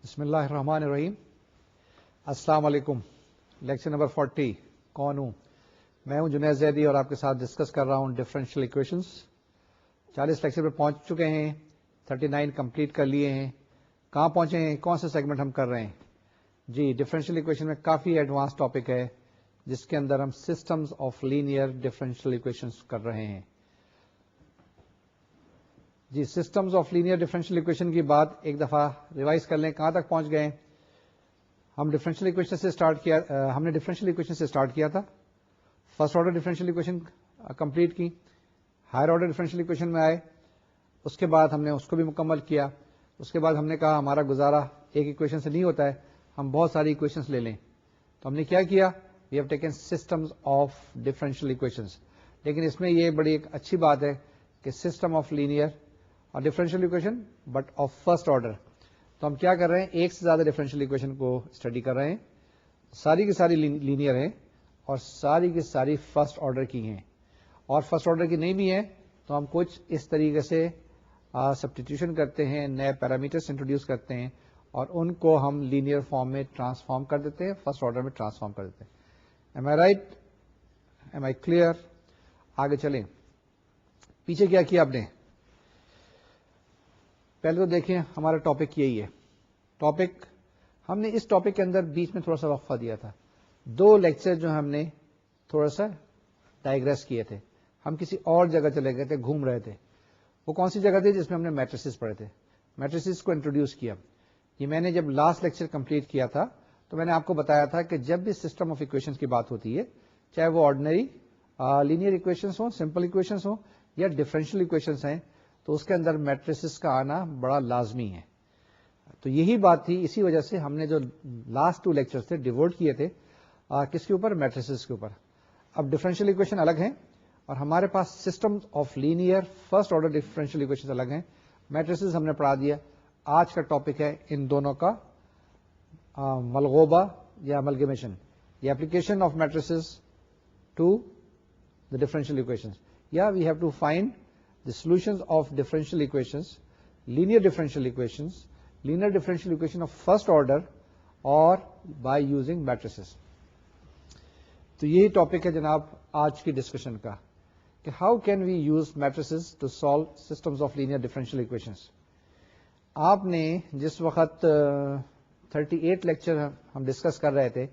بسم اللہ الرحمن الرحیم. السلام علیکم. Lecture number 40. کون ہوں؟ میں ہوں جنید زیدی اور آپ کے ساتھ ڈسکس کر رہا ہوں ڈفرینشیل ایکویشنز. 40 لیکچر پہ پہنچ چکے ہیں, 39 کمپلیٹ کر لیے ہیں. کہاں پہنچے ہیں؟ کون سے سیگمنٹ ہم کر رہے ہیں؟ جی, ڈفرینشیل ایکویشن میں کافی ایڈوانس ٹاپک ہے جس کے اندر ہم systems of linear differential equations کر رہے ہیں. جی, systems of linear differential equation کی بات ایک دفعہ ریوائز کر لیں. کہاں تک پہنچ گئے؟ ہم ڈفرینشیل ایکویشن سے اسٹارٹ کیا, ہم نے ڈفرینشیل ایکویشن سے اسٹارٹ کیا تھا. First order differential equation complete کی, ہائر آرڈر ڈفرینشیل ایکویشن میں آئے, اس کے بعد ہم نے اس کو بھی مکمل کیا. اس کے بعد ہم نے کہا ہمارا گزارا ایک ایکویشن سے نہیں ہوتا ہے, ہم بہت ساری ایکویشنز لے لیں. تو ہم نے کیا کیا؟ We have taken systems of differential equations. لیکن اس میں یہ بڑی ایک اچھی بات ہے کہ سسٹم آف لینئر اور differential equation but of first order. تو ہم کیا کر رہے ہیں؟ ایک سے زیادہ ڈفرینشیل ایکویشن کو اسٹڈی کر رہے ہیں. ساری کی ساری لینئر ہیں اور ساری کی ساری فرسٹ آرڈر کی ہیں, اور فرسٹ آرڈر کی نہیں بھی ہیں تو ہم کچھ اس طریقے سے سبسٹیٹیوشن کرتے ہیں, نئے پیرامیٹرس انٹروڈیوس کرتے ہیں اور ان کو ہم لینئر فارم میں ٹرانسفارم کر دیتے ہیں, فرسٹ آرڈر میں ٹرانسفارم کر دیتے ہیں. ایم آئی رائٹ؟ ایم آئی کلیئر؟ آگے چلیں. پیچھے کیا کیا آپ نے؟ پہلے تو دیکھیں ہمارا ٹاپک یہی ہے. ٹاپک ہم نے اس ٹاپک کے اندر بیچ میں تھوڑا سا وقفہ دیا تھا. 2 لیکچر جو ہم نے تھوڑا سا ڈائگریس کیے تھے, ہم کسی اور جگہ چلے گئے تھے, گھوم رہے تھے. وہ کون سی جگہ تھی؟ جس میں ہم نے میٹریسز پڑھے تھے, میٹریسز کو انٹروڈیوس کیا. یہ میں نے جب لاسٹ لیکچر کمپلیٹ کیا تھا تو میں نے آپ کو بتایا تھا کہ جب بھی سسٹم آف ایکویشنز کی بات ہوتی ہے, چاہے وہ آرڈنری لینئر ایکویشنز ہوں, سمپل ایکویشنز ہوں یا ڈفرینشیل ایکویشنز ہیں, تو اس کے اندر میٹریسز کا آنا بڑا لازمی ہے. تو یہی بات تھی, اسی وجہ سے ہم نے جو لاسٹ 2 لیکچر تھے ڈیووٹ کیے تھے کس کے اوپر؟ میٹریسز کے اوپر. اب ڈفرینشیل ایکویشن الگ ہیں اور ہمارے پاس system of linear first order differential equation الگ ہیں. میٹریسز ہم نے پڑھا دیا. آج کا ٹاپک ہے ان دونوں کا ملغوبہ یا املگمیشن, یا application of matrices to the differential equation, یا we have to find the solutions of differential equations, linear differential equations, linear differential equation of first order or by using matrices. تو یہی topic ہے جناب آج کی discussion کا کہ how can we use matrices to solve systems of linear differential equations. آپ نے جس وقت 38 لیکچر ہم ڈسکس کر رہے تھے,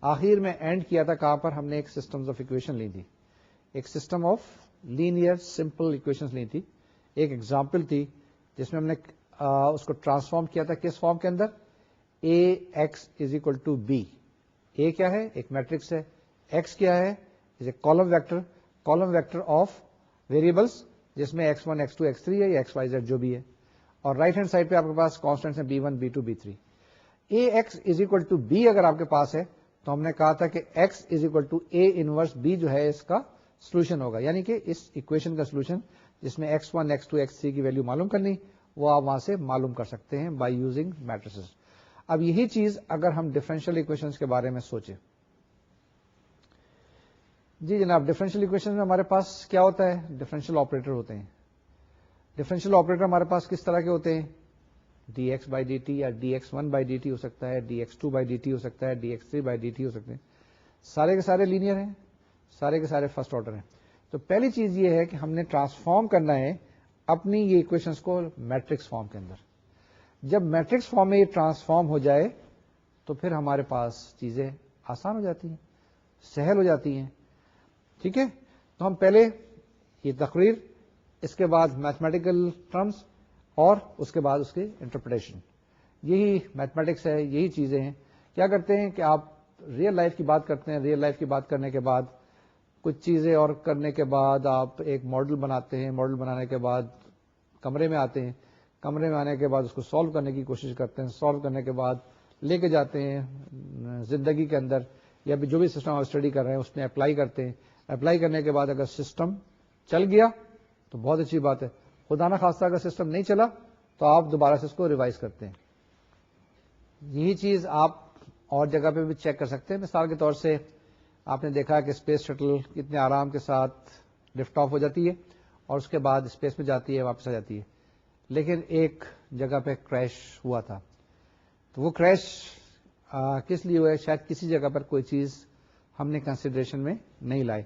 آخر میں اینڈ کیا تھا کہاں پر؟ ہم نے ایک سسٹمز آف ایکویشن لی تھی, ایک system of linear simple equations لی تھی. ایک ایگزامپل تھی جس میں ہم نے اس کو ٹرانسفارم کیا تھا کس فارم کے اندر؟ A X is equal to B. A کیا ہے؟ ایک میٹرکس ہے. ایکس کیا ہے؟ Is a column vector, column vector of variables جس میں x1 x2 x3 ہے یا xyz جو بھی ہے, اور رائٹ ہینڈ سائڈ پہ آپ کے پاس کانسٹینٹس ہیں b1 b2 b3. A X is equal to B اگر آپ کے پاس ہے تو ہم نے کہا تھا کہ x is equal to A inverse B جو ہے اس کا سولوشن ہوگا, یعنی کہ اس ایکویشن کا سولوشن جس میں x1 x2 x3 کی ویلیو معلوم کرنی, وہ آپ وہاں سے معلوم کر سکتے ہیں بائی یوزنگ میٹریسز. اب یہی چیز اگر ہم ڈفرینشیل ایکویشنز کے بارے میں سوچیں. جی جناب, ڈفرینشیل ایکویشن میں ہمارے پاس کیا ہوتا ہے؟ ڈفرینشیل آپریٹر ہوتے ہیں. ڈفرینشیل آپریٹر ہمارے پاس کس طرح کے ہوتے ہیں؟ D x by D T یا D X one by D T ہو سکتا ہے, D X two by D T ہو سکتا ہے, D X three by D T ہو سکتے ہیں. سارے کے سارے لینئر ہیں, سارے کے سارے فرسٹ آرڈر ہیں. تو پہلی چیز یہ ہے کہ ہم نے ٹرانسفارم کرنا ہے اپنی یہ ایکویشنز کو میٹرکس فارم کے اندر. جب میٹرکس فارم میں یہ ٹرانسفارم ہو جائے تو پھر ہمارے پاس چیزیں آسان ہو جاتی ہیں, سہل ہو جاتی ہیں. ٹھیک ہے, تو ہم پہلے یہ تقریر, اس کے بعد میتھمیٹیکل ٹرمز, اور اس کے بعد اس کی انٹرپریٹیشن. یہی میتھمیٹکس ہے, یہی چیزیں ہیں. کیا کرتے ہیں کہ آپ ریئل لائف کی بات کرتے ہیں, ریئل لائف کی بات کرنے کے بعد کچھ چیزیں اور کرنے کے بعد آپ ایک ماڈل بناتے ہیں, ماڈل بنانے کے بعد کمرے میں آتے ہیں, کمرے میں آنے کے بعد اس کو سالو کرنے کی کوشش کرتے ہیں, سالو کرنے کے بعد لے کے جاتے ہیں زندگی کے اندر, یا جو بھی سسٹم آپ اسٹڈی کر رہے ہیں اس میں اپلائی کرتے ہیں. اپلائی کرنے کے بعد اگر سسٹم چل گیا تو بہت اچھی بات ہے, خدا نہ خواستہ اگر سسٹم نہیں چلا تو آپ دوبارہ سے اس کو ریوائز کرتے ہیں. یہی چیز آپ اور جگہ پہ بھی چیک کر سکتے ہیں. مثال کے طور سے آپ نے دیکھا کہ اسپیس شٹل کتنے آرام کے ساتھ لفٹ آف ہو جاتی ہے اور اس کے بعد اسپیس میں جاتی ہے, واپس آ جاتی ہے, لیکن ایک جگہ پہ کریش ہوا تھا. تو وہ کریش کس لیے ہوا ہے؟ شاید کسی جگہ پر کوئی چیز ہم نے کنسیڈریشن میں نہیں لائی،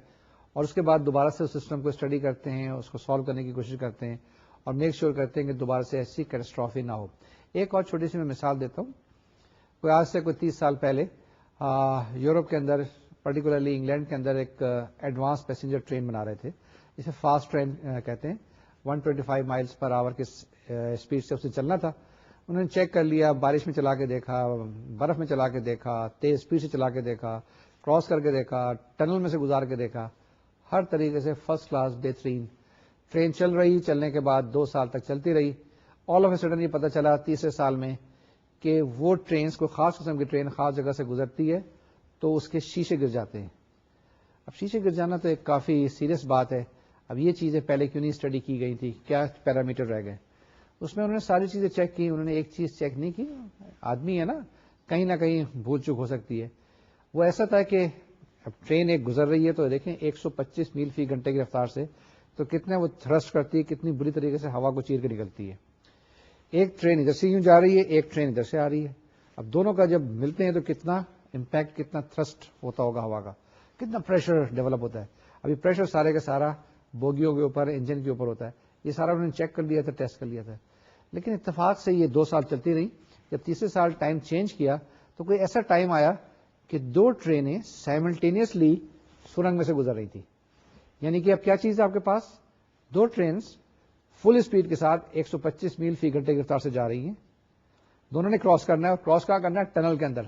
اور اس کے بعد دوبارہ سے اس سسٹم کو اسٹڈی کرتے ہیں، اس کو سالو کرنے کی کوشش کرتے ہیں اور میک شیور کرتے ہیں کہ دوبارہ سے ایسی کیٹاسٹرافی نہ ہو. ایک اور چھوٹی سی میں مثال دیتا ہوں. کوئی آج سے کوئی 30 سال پہلے یورپ کے اندر، پرٹیکولرلی انگلینڈ کے اندر، ایک ایڈوانس پیسنجر ٹرین بنا رہے تھے، اسے فاسٹ ٹرین کہتے ہیں. 125 مائلز پر آور کی اسپیڈ سے اسے چلنا تھا. انہوں نے چیک کر لیا، بارش میں چلا کے دیکھا، برف میں چلا کے دیکھا، تیز اسپیڈ سے چلا کے دیکھا، کراس کر کے دیکھا، ٹنل میں سے گزار کے دیکھا، ہر طریقے سے فرسٹ کلاس بہترین ٹرین چل رہی. چلنے کے بعد 2 سال تک چلتی رہی. آل آف اے سڈن یہ پتا چلا تیسرے سال میں کہ وہ ٹرینز کوئی خاص قسم کی ٹرین خاص جگہ سے گزرتی ہے تو اس کے شیشے گر جاتے ہیں. اب شیشے گر جانا تو ایک کافی سیریس بات ہے. اب یہ چیزیں پہلے کیوں نہیں اسٹڈی کی گئی تھی؟ کیا پیرامیٹر رہ گئے؟ اس میں انہوں نے ساری چیزیں چیک کی. انہوں نے ایک چیز چیک نہیں کی، آدمی ہے نا، کہیں نہ کہیں بھول چوک ہو سکتی ہے. وہ ایسا تھا کہ اب ٹرین ایک گزر رہی ہے تو دیکھیں 125 میل فی گھنٹے کی رفتار سے تو کتنا وہ تھرسٹ کرتی ہے، کتنی بری طریقے سے ہوا کو چیر کے نکلتی ہے. ایک ٹرین ادھر سے یوں جا رہی ہے، ایک ٹرین ادھر سے آ رہی ہے. اب دونوں کا جب ملتے ہیں تو کتنا امپیکٹ، کتنا تھرسٹ ہوتا ہوگا ہوا کا، کتنا پریشر ڈیولپ ہوتا ہے. ابھی پریشر سارے کا سارا بوگیوں کے اوپر، انجن کے اوپر ہوتا ہے. یہ سارا انہوں نے چیک کر لیا تھا، ٹیسٹ کر لیا تھا. لیکن اتفاق سے یہ 2 سال چلتی رہی. جب تیسرے سال ٹائم چینج کیا تو کوئی ایسا ٹائم آیا کہ 2 ٹرینیں سائملٹینیسلی سرنگ میں سے گزر رہی تھی. یعنی کہ اب کیا چیز ہے آپ کے پاس؟ 2 ٹرینز فل اسپیڈ کے ساتھ 125 میل فی گھنٹے کی رفتار سے جا رہی ہیں. دونوں نے کراس کرنا ہے، اور کراس کہاں کرنا ہے؟ ٹنل کے اندر.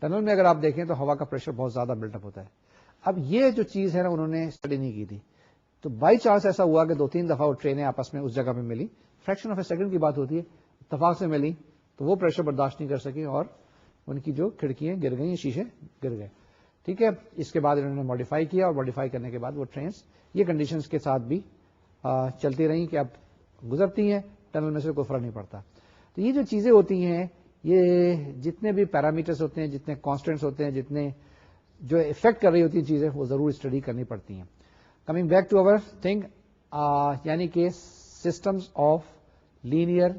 ٹنل میں اگر آپ دیکھیں تو ہوا کا پریشر بہت زیادہ بلٹ اپ ہوتا ہے. اب یہ جو چیز ہے نا، انہوں نے اسٹڈی نہیں کی تھی. تو بائی چانس ایسا ہوا کہ 2-3 دفعہ وہ ٹرینیں آپس میں اس جگہ پہ ملی، فریکشن آف اے سیکنڈ کی بات ہوتی ہے، اتفاق سے ملی تو وہ پریشر برداشت نہیں کر سکی اور ان کی جو کھڑکیاں گر گئیں، شیشے گر گئے. ٹھیک ہے. اس کے بعد انہوں نے ماڈیفائی کیا، اور ماڈیفائی کرنے کے بعد وہ ٹرینس یہ کنڈیشنز کے ساتھ بھی چلتی رہیں کہ اب گزرتی ہیں، ٹنل میں سے کوئی فرق نہیں پڑتا. تو یہ جو چیزیں ہوتی ہیں، یہ جتنے بھی پیرامیٹرز ہوتے ہیں، جتنے کانسٹنٹس ہوتے ہیں، جتنے جو افیکٹ کر رہی ہوتی ہیں چیزیں، وہ ضرور اسٹڈی کرنی پڑتی ہیں. Coming back to our thing, یعنی کہ systems of linear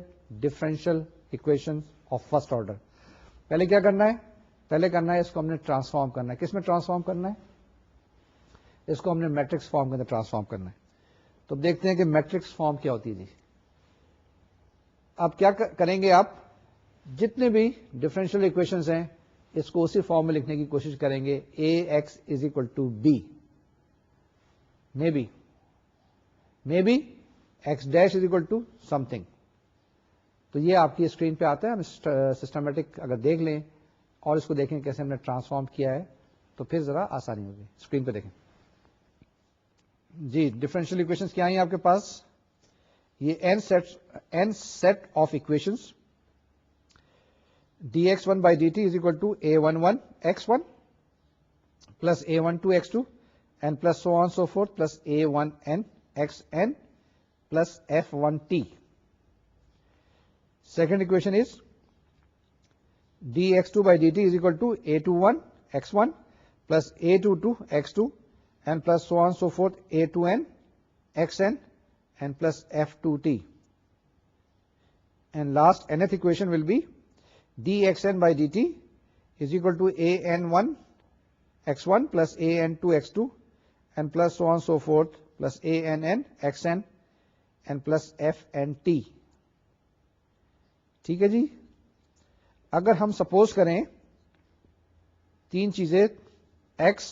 differential equation of first order. پہلے کیا کرنا ہے؟ پہلے کرنا ہے اس کو ہم نے ٹرانسفارم کرنا ہے. کس میں ٹرانسفارم کرنا ہے؟ اس کو ہم نے میٹرکس فارم کے اندر ٹرانسفارم کرنا ہے. تو دیکھتے ہیں کہ میٹرکس فارم کیا ہوتی ہے. جی اب کیا کریں گے؟ آپ جتنے بھی ڈفرینشیل اکویشنز ہیں اس کو اسی فارم میں لکھنے کی کوشش کریں گے. AX is equal to B، may be X dash is equal to something. تو یہ آپ کی اسکرین پہ آتا ہے. ہم سسٹمیٹک اگر دیکھ لیں اور اس کو دیکھیں کیسے ہم نے ٹرانسفارم کیا ہے تو پھر ذرا آسانی ہوگی. اسکرین پہ دیکھیں. جی ڈفرینشیل اکویشنز کیا ہیں آپ کے پاس؟ یہ n set of equations. dx1 by dt is equal to a11 x1 plus a12 x2 and plus so on so forth plus a1n xn plus f1t. Second equation is dx2 by dt is equal to a21 x1 plus a22 x2 and plus so on so forth a2n xn and plus f2t. And last nth equation will be dxn by dt is equal to an1 x1 plus an2 x2 and plus so on so forth plus ann xn and plus fnt. ٹھیک ہے جی. اگر ہم suppose کریں 3 چیزیں x,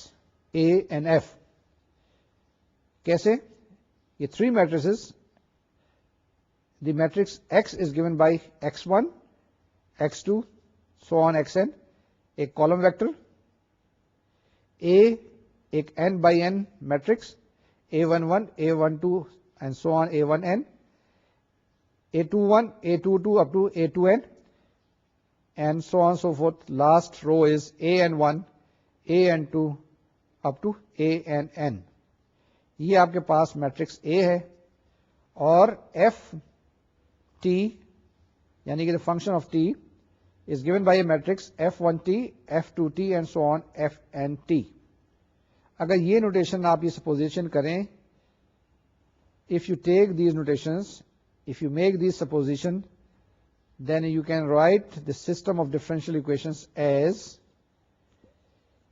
a and f، کیسے؟ یہ 3 matrices. The matrix x is given by x1 x2 so on xn، ایک column vector. A ایک n by n matrix, a11 a12 and so on a1n، a21 a22 up to a2n and so on so forth. Last row is an1 an2 up to ann. یہ آپ کے پاس matrix A ہے. اور f t یعنی کہ function of t is given by a matrix f1t f2t and so on fnt. اگر یہ notation آپ یہ سپوزیشن کریں، if you take these notations, if you make these supposition, then you can write the system of differential equations as,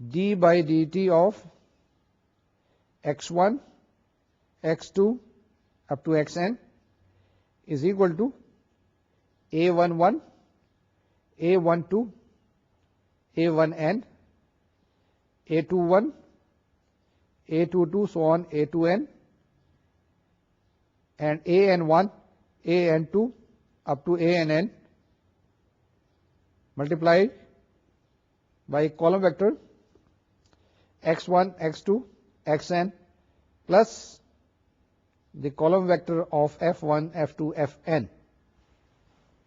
d by dt of x1 x2 up to xn is equal to a11 a12 a1n a21 a22 so on a2n and an1 an2 up to ann multiplied by column vector x1 x2 xn plus the column vector of f1 f2 fn.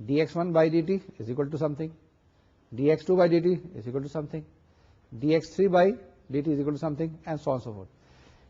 dx1 by dt is equal to something, dx2 by dt is equal to something, dx3 by dt is equal to something and so on so forth.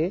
a,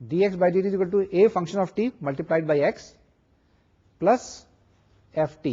dx by dt is equal to a function of t multiplied by x plus ft.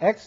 x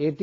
at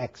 x.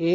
a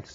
x,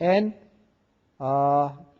n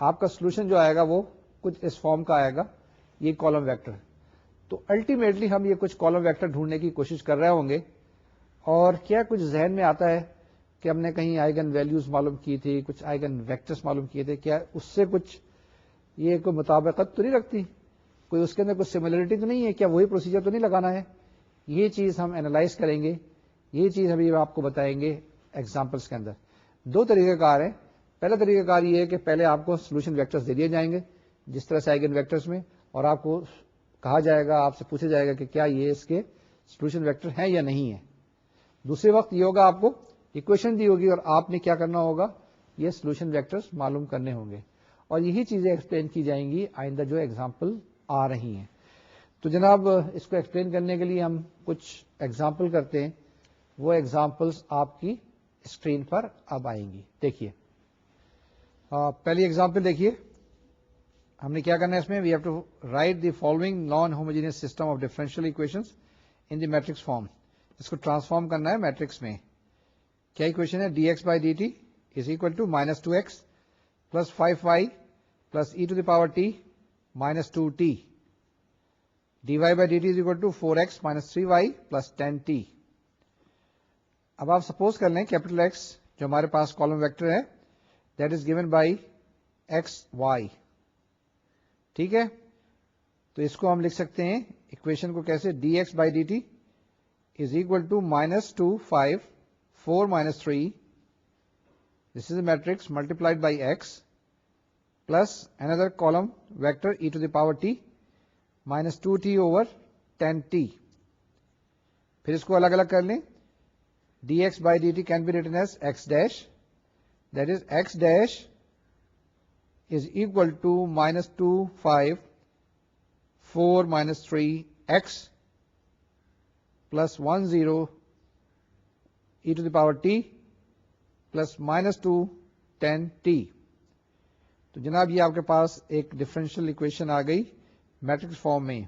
آپ کا solution جو آئے گا وہ کچھ اس form کا آئے گا, یہ column vector. تو الٹیمیٹلی ہم یہ کچھ کالم ویکٹر ڈھونڈنے کی کوشش کر رہے ہوں گے, اور کیا کچھ ذہن میں آتا ہے کہ ہم نے کہیں آئیگن ویلیوز معلوم کی تھی, کچھ آئیگن ویکٹرز معلوم کیے تھے, کیا اس سے کچھ یہ کوئی مطابقت تو نہیں رکھتی, کوئی اس کے اندر کچھ سملرٹی تو نہیں ہے, کیا وہی پروسیجر تو نہیں لگانا ہے؟ یہ چیز ہم اینالائز کریں گے, یہ چیز ابھی آپ کو بتائیں گے ایگزامپلس کے اندر. دو طریقہ کار ہیں. پہلا طریقہ کار یہ ہے کہ پہلے آپ کو سولوشن ویکٹرز دے دیے جائیں گے جس طرح سے آئیگن ویکٹرز میں, اور آپ کو کہا جائے گا, آپ سے پوچھا جائے گا کہ کیا یہ اس کے سولوشن ویکٹر ہیں یا نہیں ہے. دوسرے وقت یہ ہوگا آپ کو اکویشن دی ہوگی اور آپ نے کیا کرنا ہوگا, یہ سولوشن ویکٹرز معلوم کرنے ہوں گے, اور یہی چیزیں ایکسپلین کی جائیں گی آئندہ جو ایگزامپل آ رہی ہیں. تو جناب اس کو ایکسپلین کرنے کے لیے ہم کچھ ایگزامپل کرتے ہیں. وہ ایگزامپلس آپ کی اسکرین پر اب آئیں گی. دیکھیے پہلی ایگزامپل دیکھیے, ہم نے کیا کرنا ہے اس میں, we have to write the following non homogeneous system of differential equations in the matrix form. اس کو ٹرانسفارم کرنا ہے میٹرکس میں. کیا اکویشن ہے, D x by D T is equal to minus 2x plus 5y plus E to the power T minus 2t. dy by dt is equal to 4x minus 3y plus 10t. اب آپ suppose کر لیں capital X جو ہمارے پاس column vector ہے that is given by X Y. ٹھیک ہے, تو اس کو ہم لکھ سکتے ہیں اکویشن کو کیسے, D x by D T is equal to minus 2 5 4 minus 3, this is a matrix multiplied by x plus another column vector e to the power t minus 2t over 10t. پھر اس کو الگ الگ کر لیں, dx by dt can be written as x dash, that is x dash is equal to minus 2 5 4 minus 3 x plus 1 0 e to the power t plus minus 2 10 t. تو جناب یہ آپ کے پاس ایک ڈفرینشیل اکویشن آ گئی میٹرکس فارم میں.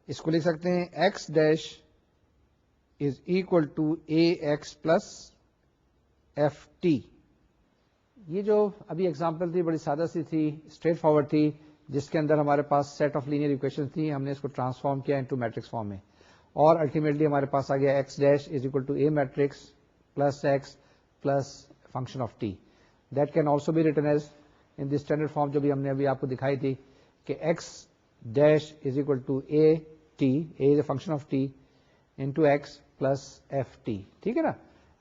اس کو لکھ سکتے ہیں X dash is equal to A X plus F T. یہ جو ابھی ایگزامپل تھی بڑی سادہ سی تھی, اسٹریٹ فارورڈ تھی, جس کے اندر ہمارے پاس سیٹ آف لینئر اکویشن تھی. ہم نے اس کو ٹرانسفارم کیا انٹو میٹرکس فارم میں, اور الٹیمیٹلی ہمارے پاس آ گیا X dash is equal to A matrix plus X plus function of T. That can also be written as in the standard form جو بھی ہم نے ابھی آپ کو دکھائی تھی کہ x dash is equal to a t, a is a function of t into x plus f t. ٹھیک ہے نا,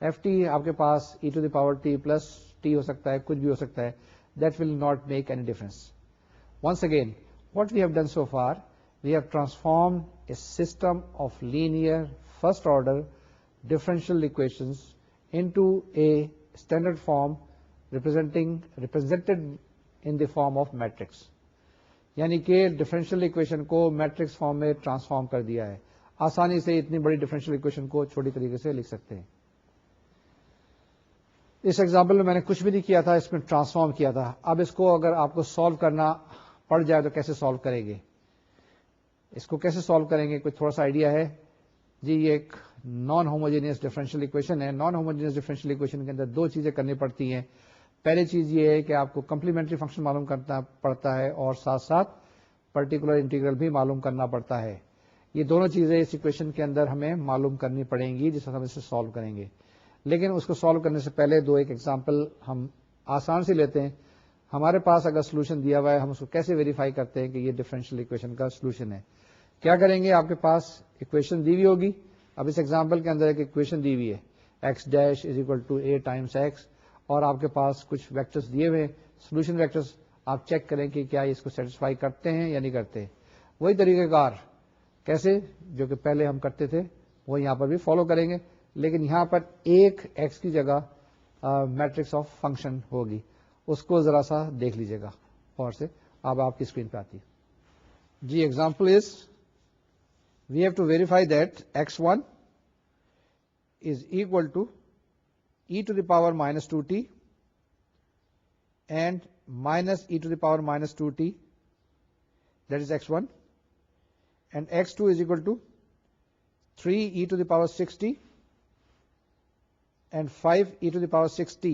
f t آپ کے پاس e to the power t plus t ہو سکتا ہے, کچھ بھی ہو سکتا ہے. That will not make any difference. Once again, what we have done so far, we have transformed a system of linear first order differential equations into a standard form represented in the form of matrix. یعنی کہ differential equation کو matrix form میں transform کر دیا ہے. آسانی سے اتنی بڑی ڈفرینشیل اکویشن کو چھوٹی طریقے سے لکھ سکتے ہیں. اس ایگزامپل میں نے کچھ بھی نہیں کیا تھا, اس میں ٹرانسفارم کیا تھا. اب اس کو اگر آپ کو سالو کرنا پڑ جائے تو کیسے سالو کریں گے, اس کو کیسے سالو کریں گے, کوئی تھوڑا سا آئیڈیا ہے جی؟ یہ ایک نان ہوموجینئس ڈفرینشیل اکویشن ہے. نان ہوموجینئس ڈفرینشیل اکویشن کے اندر دو چیزیں کرنی پڑتی ہیں. پہلی چیز یہ ہے کہ آپ کو کمپلیمنٹری فنکشن معلوم کرنا پڑتا ہے, اور ساتھ ساتھ پرٹیکولر انٹیگرل بھی معلوم کرنا پڑتا ہے. یہ دونوں چیزیں اس اکویشن کے اندر ہمیں معلوم کرنی پڑیں گی جس وقت ہم اسے سالو کریں گے. لیکن اس کو سالو کرنے سے پہلے دو ایک ایگزامپل ہم آسان سے لیتے ہیں. ہمارے پاس اگر سولوشن دیا ہوا ہے, ہم اس کو کیسے ویریفائی کرتے ہیں کہ یہ ڈفرینشیل اکویشن کا سولوشن ہے؟ کیا کریں گے, آپ کے پاس اکویشن دی ہوئی ہوگی. اب اس ایگزامپل کے اندر ایک اکویشن دی ہوئی ہے, X dash is equal to A times X, اور آپ کے پاس کچھ ویکٹرز دیے ہوئے, سولوشن ویکٹرز. آپ چیک کریں کہ کیا اس کو سیٹسفائی کرتے ہیں یا نہیں کرتے. وہی طریقہ کار کیسے جو کہ پہلے ہم کرتے تھے وہ یہاں پر بھی فالو کریں گے, لیکن یہاں پر ایک ایکس کی جگہ میٹرکس آف فنکشن ہوگی. اس کو ذرا سا دیکھ لیجیے گا اور سے, اب آپ کی اسکرین پہ آتی ہے جی. Example is we have to verify that x1 is equal to e to the power minus 2t and minus e to the power minus 2t, that is x1, and x2 is equal to 3 e to the power 6t and 5 e to the power 6t.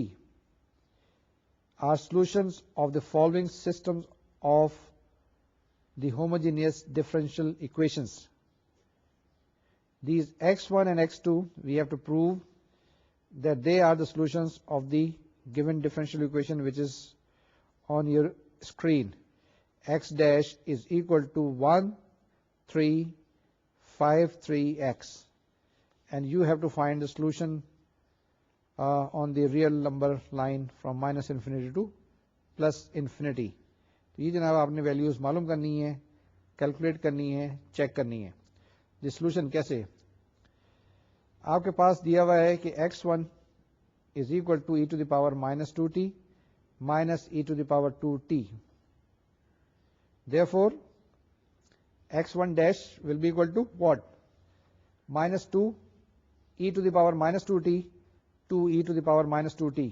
are solutions of the following systems of the homogeneous differential equations. These x1 and x2, we have to prove that they are the solutions of the given differential equation which is on your screen. X dash is equal to 1, 3, 5, 3x. And you have to find the solution on the real number line from minus infinity to plus infinity. تو یہ جناب آپ نے values معلوم کرنی ہے, calculate کرنی ہے, چیک کرنی ہے. دی سولوشن کیسے؟ آپ کے پاس دیا ہوا ہے کہ x1 is equal to e to the power minus 2t minus e to the power 2t. Therefore, x1 dash will be equal to what? Minus 2 e to the power minus 2t 2 e to the power minus 2t.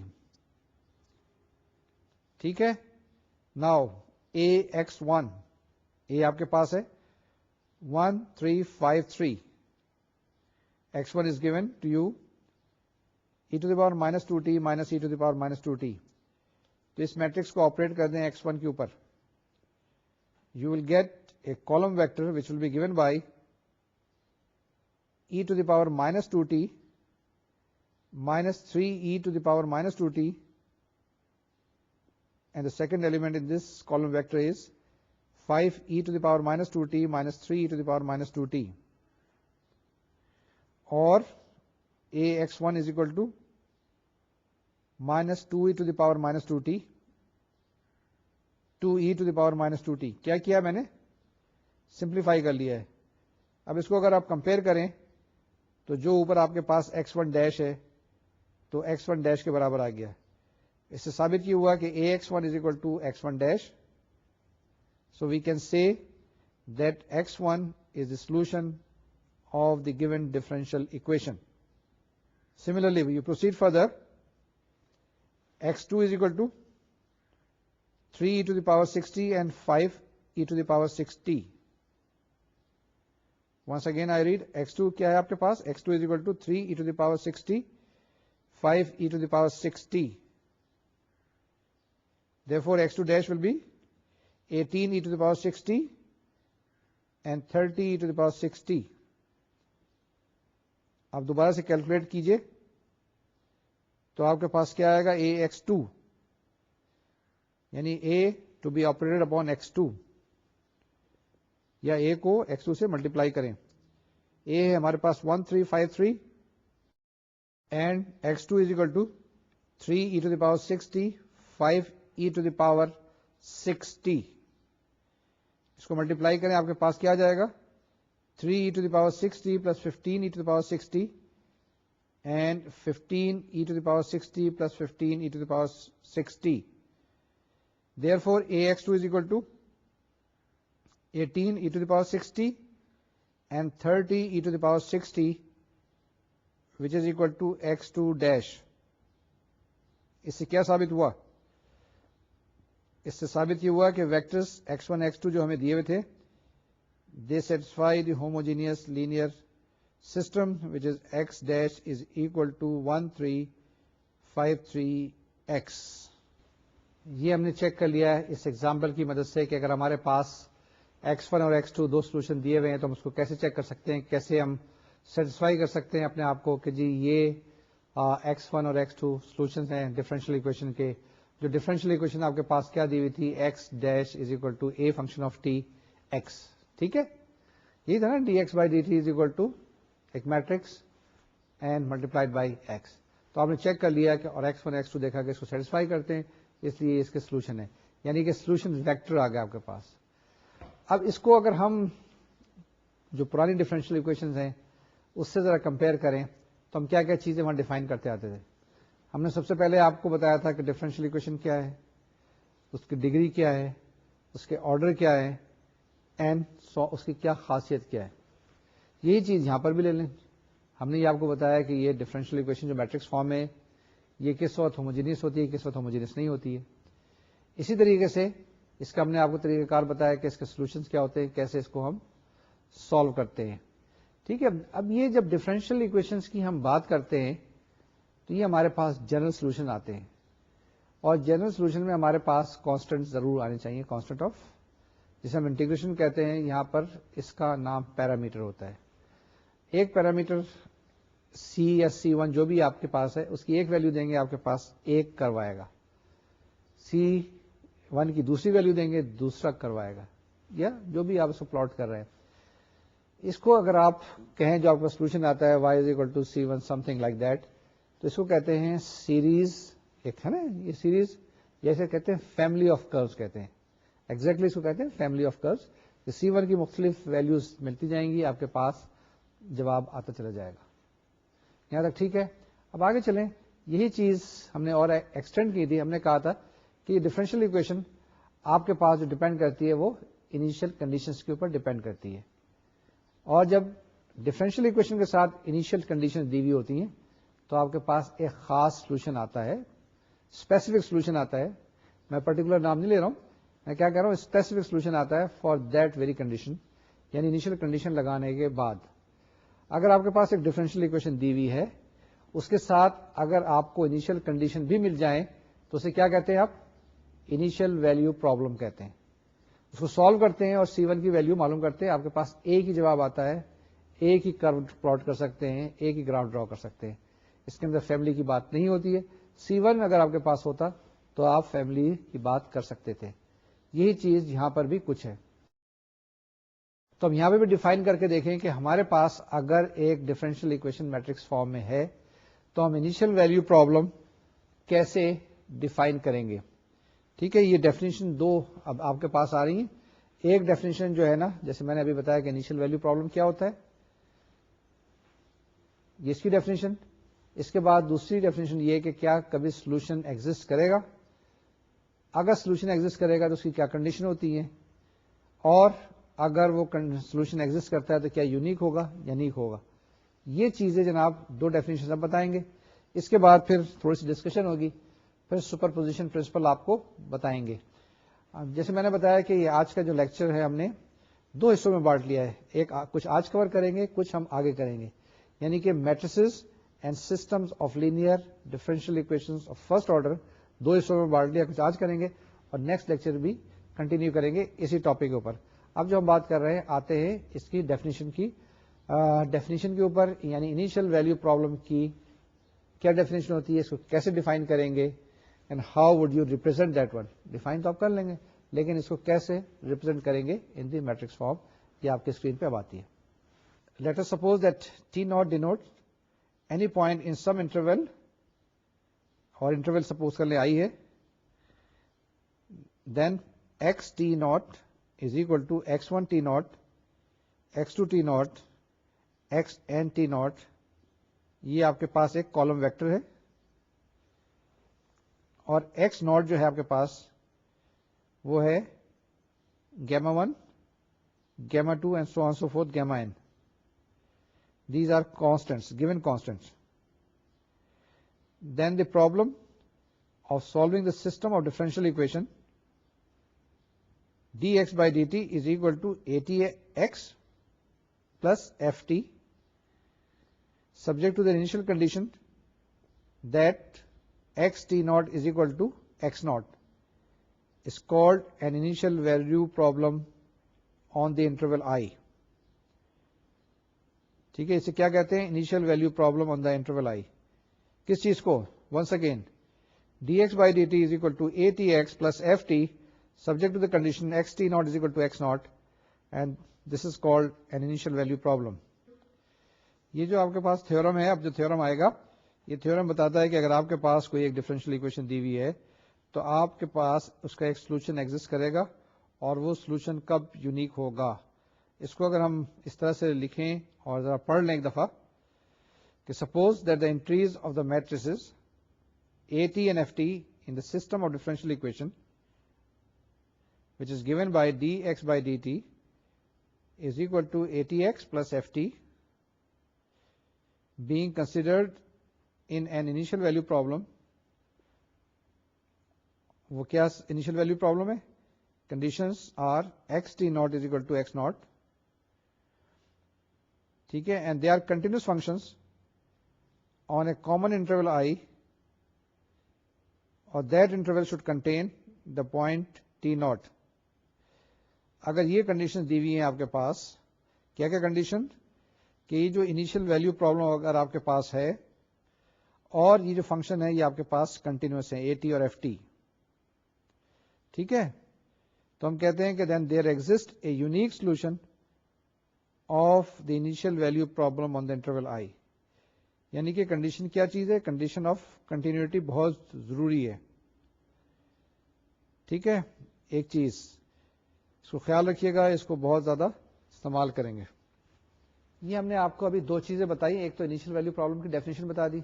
ٹھیک ہے. Now ax1, a آپ کے پاس ہے 1 3 5 3. x1 is given to you e to the power minus 2t minus e to the power minus 2t. تو اس matrix کو operate کر دیں x1 کے اوپر. You will get a column vector which will be given by e to the power minus 2t minus 3e to the power minus 2t, and the second element in this column vector is 5e to the power minus 2t minus 3e to the power minus 2t. Or ax1 is equal to minus 2e to the power minus 2t 2e to the power minus 2t. کیا کیا میں نے؟ Simplify کر لیا ہے. اب اس کو اگر آپ کمپیئر کریں تو جو اوپر آپ کے پاس x1 ڈیش ہے تو x1 ڈیش کے برابر آ گیا. اس سے ثابت یہ ہوا کہ ax1 is equal to x1 dash. So we can say that x1 is the solution of the given differential equation. Similarly, you proceed further. x2 is equal to 3e to the power 6t and 5e to the power 6t. Once again I read, x2 کیا ہے آپ کے پاس؟ x2 is equal to 3e to the power 6t 5e to the power 6t. Therefore x2 dash will be 18e to the power 6t and 30e to the power 6t. اب دوبارہ سے calculate کیجئے تو آپ کے پاس کیا آئے گا؟ ax2 یعنی a to be operated upon x2, یا a کو x2 سے ملٹیپلائی کریں. a ہے ہمارے پاس 1353 and x2 is equal to 3e to the power 6t 5e to the power 6t. اس کو ملٹیپلائی کریں آپ کے پاس کیا جائے گا؟ 3e to the power 6t plus 15e to the power 6t and 15e to the power 6t plus 15e to the power 6t. Therefore ax2 is equal to 18e to the power 6t and 30e to the power 6t, which is equal to x2 dash. اس سے کیا ثابت ہوا؟ اس سے ثابت یہ ہوا کہ vectors x1 x2 جو ہمیں دیے ہوئے تھے they satisfy the homogeneous linear system which is x dash is equal to 1 3 5 3 x. یہ ہم نے چیک کر لیا ہے اس ایگزامپل کی مدد سے کہ اگر ہمارے پاس x1 اور x2 دو سولوشن دیے ہوئے ہیں تو ہم اس کو کیسے چیک کر سکتے ہیں, کیسے ہم سیٹسفائی کر سکتے ہیں اپنے آپ کو کہ جی یہ x1 اور x2 سولوشنز ہیں ڈفرینشیل ایکویشن کے. جو ڈفرینشیل ایکویشن آپ کے پاس کیا دی ہوئی تھی, x dash is equal to a function of t x. ٹھیک ہے, یہ تھا نا dx by dt is equal to ایک matrix and multiplied by x. تو آپ نے چیک کر لیا کہ اور x1 x2 دیکھا کہ اس کو سیٹسفائی کرتے ہیں, اس لیے اس کے سولوشن ہے, یعنی کہ سولوشن ویکٹر آ گیا آپ کے پاس. اب اس کو اگر ہم جو پرانی ڈفرینشیل ایکویشنز ہیں اس سے ذرا کمپیئر کریں تو ہم کیا کیا چیزیں وہاں ڈیفائن کرتے آتے تھے. ہم نے سب سے پہلے آپ کو بتایا تھا کہ ڈفرینشیل ایکویشن کیا ہے, اس کی ڈگری کیا ہے, اس کے آرڈر کیا ہے, اینڈ اس کی کیا خاصیت کیا ہے. یہی چیز یہاں پر بھی لے لیں. ہم نے یہ آپ کو بتایا کہ یہ ڈفرینشیل ایکویشن جو میٹرکس فارم ہے یہ کس وقت ہوموجینیس ہوتی ہے, کس وقت ہوموجینیس نہیں ہوتی ہے. اسی طریقے سے اس کا ہم نے آپ کو طریقہ کار بتایا کہ اس کے سولوشنز کیا ہوتے ہیں, کیسے اس کو ہم سالو کرتے ہیں. ٹھیک ہے, اب یہ جب ڈفرینشیل ایکویشنز کی ہم بات کرتے ہیں تو یہ ہمارے پاس جنرل سولوشن آتے ہیں. اور جنرل سولوشن میں ہمارے پاس کانسٹنٹ ضرور آنے چاہیے, کانسٹنٹ آف, جسے ہم انٹیگریشن کہتے ہیں, یہاں پر اس کا نام پیرامیٹر ہوتا ہے. ایک پیرامیٹر سی یا سی ون جو بھی آپ کے پاس ہے اس کی ایک ویلو دیں گے, آپ کے پاس ایک کروائے گا. سی ون کی دوسری ویلو دیں گے, دوسرا کروائے گا, یا جو بھی آپ اس کو پلاٹ کر رہے ہیں. اس کو اگر آپ کہیں جو آپ کا سولوشن آتا ہے y is equal to C1 something like that, تو اس کو کہتے ہیں سیریز, ایک ہے نا یہ سیریز, جیسے کہتے ہیں فیملی آف کروز کہتے ہیں, ایگزیکٹلی اس کو کہتے ہیں فیملی آف کروز. C1 کی مختلف ویلوز ملتی جائیں گی, آپ کے پاس جواب آتا چلا جائے گا. یہاں تک ٹھیک ہے. اب آگے چلیں. یہی چیز ہم نے اور ایکسٹینڈ کی تھی. ہم نے کہا تھا کہ یہ ڈفرینشیل اکویشن آپ کے پاس جو ڈیپینڈ کرتی ہے وہ انیشیل کنڈیشنز کے اوپر ڈیپینڈ کرتی ہے, اور جب ڈفرینشیل اکویشن کے ساتھ انیشیل کنڈیشن دی ہوئی ہوتی ہیں تو آپ کے پاس ایک خاص سولوشن آتا ہے, اسپیسیفک سولوشن آتا ہے. میں پرٹیکولر نام نہیں لے رہا ہوں, میں کیا کہہ رہا ہوں, اسپیسیفک سولوشن آتا ہے فار دیٹ ویری کنڈیشن, یعنی انیشیل کنڈیشن لگانے کے بعد. اگر آپ کے پاس ایک ڈفرینشیل اکویشن دی ہوئی ہے, اس کے ساتھ اگر آپ کو انیشیل کنڈیشن بھی مل جائیں تو اسے کیا کہتے ہیں آپ, انیشیل ویلیو پرابلم کہتے ہیں. اس کو سالو کرتے ہیں اور C1 کی ویلیو معلوم کرتے ہیں, آپ کے پاس ایک ہی جواب آتا ہے, ایک ہی کرو پلاٹ کر سکتے ہیں, ایک ہی گراف ڈرا کر سکتے ہیں. اس کے اندر فیملی کی بات نہیں ہوتی ہے. C1 اگر آپ کے پاس ہوتا تو آپ فیملی کی بات کر سکتے تھے. یہی چیز یہاں پر بھی کچھ ہے. تو ہم یہاں پہ بھی ڈیفائن کر کے دیکھیں کہ ہمارے پاس اگر ایک ڈفرینشیل اکویشن میٹرکس فارم میں ہے تو ہم انیشیل ویلیو پرابلم کیسے ڈیفائن کریں گے. ٹھیک ہے, یہ ڈیفینیشن دو اب آپ کے پاس آ رہی ہیں. ایک ڈیفینیشن جو ہے نا, جیسے میں نے ابھی بتایا کہ انیشیل ویلیو پرابلم کیا ہوتا ہے, یہ اس کی ڈیفینیشن. اس کے بعد دوسری ڈیفینیشن یہ کہ کیا کبھی سولوشن ایگزسٹ کرے گا, اگر سولوشن ایگزسٹ کرے گا تو اس کی کیا کنڈیشن ہوتی ہے, اور اگر وہ سولوشن ایگزسٹ کرتا ہے تو کیا یونیک ہوگا یا نیک ہوگا. یہ چیزیں جناب دو ڈیفینیشن اب بتائیں گے. اس کے بعد پھر تھوڑی سی ڈسکشن ہوگی, پھر سپر پوزیشن پرنسپل آپ کو بتائیں گے. جیسے میں نے بتایا کہ یہ آج کا جو لیکچر ہے ہم نے دو حصوں میں بانٹ لیا ہے. ایک کچھ آج کور کریں گے, کچھ ہم آگے کریں گے, یعنی کہ matrices and systems of linear differential equations of first order دو حصوں میں بانٹ لیا. کچھ آج کریں گے اور نیکسٹ لیکچر بھی کنٹینیو کریں گے اسی ٹاپک کے اوپر. اب جو ہم بات کر رہے ہیں آتے ہیں اس کی ڈیفینیشن کے اوپر, یعنی انیشیل ویلیو پرابلم کی کیا ڈیفینیشن ہوتی ہے, اس کو کیسے ڈیفائن کریں گے, and how would you represent that one. Define تو آپ کر لیں گے, لیکن اس کو کیسے ریپرزینٹ کریں گے ان دی میٹرکس فارم, یہ آپ کے اسکرین پہ اب آتی ہے. Let us suppose that T not denote any point in some interval, اور انٹرول سپوز کر لیں آئی ہے, then X T not is equal to x1 T not, x2 T not, xn T not. یہ آپ کے پاس ایک کالم ویکٹر ہے, اور x ناٹ جو ہے آپ کے پاس وہ ہے gamma 1, gamma 2 and so on so forth gamma n. These are constants, given constants. Then the problem of solving the system of differential equation dx by dt is equal to atx plus ft subject to the initial condition that x t naught is equal to x naught is called an initial value problem on the interval I. ٹھیک ہے, اسے کیا کہتے ہیں, initial value problem on the interval I. کس چیز کو, once again dx by dt is equal to atx plus ft subject to the condition x t naught is equal to x naught, and this is called an initial value problem. یہ جو آپ کے پاس theorem ہے, اب جو theorem آئے گا, یہ theorem بتاتا ہے کہ اگر آپ کے پاس کوئی ایک ڈفرینشیل اکویشن دی ہوئی ہے تو آپ کے پاس اس کا ایک سولوشن ایگزسٹ کرے گا, اور وہ سولوشن کب یونیک ہوگا. اس کو اگر ہم اس طرح سے لکھیں اور ذرا پڑھ لیں ایک دفعہ کہ suppose that the entries of the matrices A T and F T in the system of differential equation which is given by dx by dt is equal to atx plus ft being considered in an initial value problem. وہ کیا initial value problem ہے, conditions are x t naught is equal to x naught, ٹھیک ہے, and they are continuous functions on a common interval I اور that interval should contain the point T not. اگر یہ condition دی ہوئی ہیں آپ کے پاس, کیا کیا کنڈیشن, کہ یہ جو انیشیل ویلو پرابلم اگر آپ کے پاس ہے اور یہ جو فنکشن ہے یہ آپ کے پاس کنٹینیوس ہے, اے ٹی اور ایف ٹی, ٹھیک ہے, تو ہم کہتے ہیں کہ then there exist a unique solution of the initial value problem on the interval I. یعنی کہ کنڈیشن کیا چیز ہے, کنڈیشن آف کنٹینیوٹی بہت ضروری ہے, ٹھیک ہے. ایک چیز اس کو خیال رکھیے گا, اس کو بہت زیادہ استعمال کریں گے. یہ ہم نے آپ کو ابھی دو چیزیں بتائی, ایک تو انیشیل ویلو پرابلم کی ڈیفینیشن بتا دی,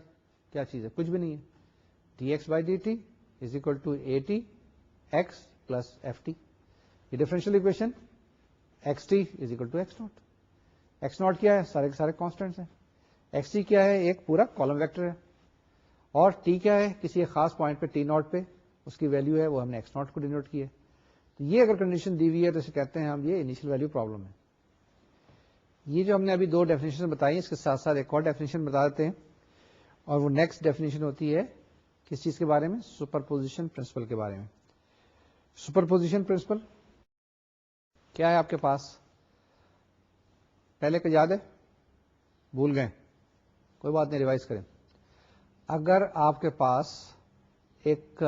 کیا چیز ہے, کچھ بھی نہیں ہے, D x by D T is equal to a t x plus F T. یہ differential equation x t is equal to x naught. X naught کیا ہے, سارے کے سارے کانسٹینٹس ہیں. ایکس ٹی کیا ہے, ایک پورا کالم ویکٹر ہے. اور ٹی کیا ہے, کسی ایک خاص پوائنٹ پہ ٹی ناٹ پہ اس کی ویلو ہے, وہ ہم نے ایکس ناٹ کو ڈینوٹ کی ہے. تو یہ اگر کنڈیشن دی ہوئی ہے تو اسے کہتے ہیں ہم یہ انیشیل ویلو پرابلم ہے. یہ جو ہم نے ابھی دو ڈیفینیشن بتائی, اس کے ساتھ ساتھ ایک اور ڈیفینیشن بتا دیتے ہیں, اور وہ نیکسٹ ڈیفینیشن ہوتی ہے کس چیز کے بارے میں, سپر پوزیشن پرنسپل کے بارے میں. سپر پوزیشن پرنسپل کیا ہے آپ کے پاس, پہلے کا یاد ہے, بھول گئے, کوئی بات نہیں, ریوائز کریں. اگر آپ کے پاس ایک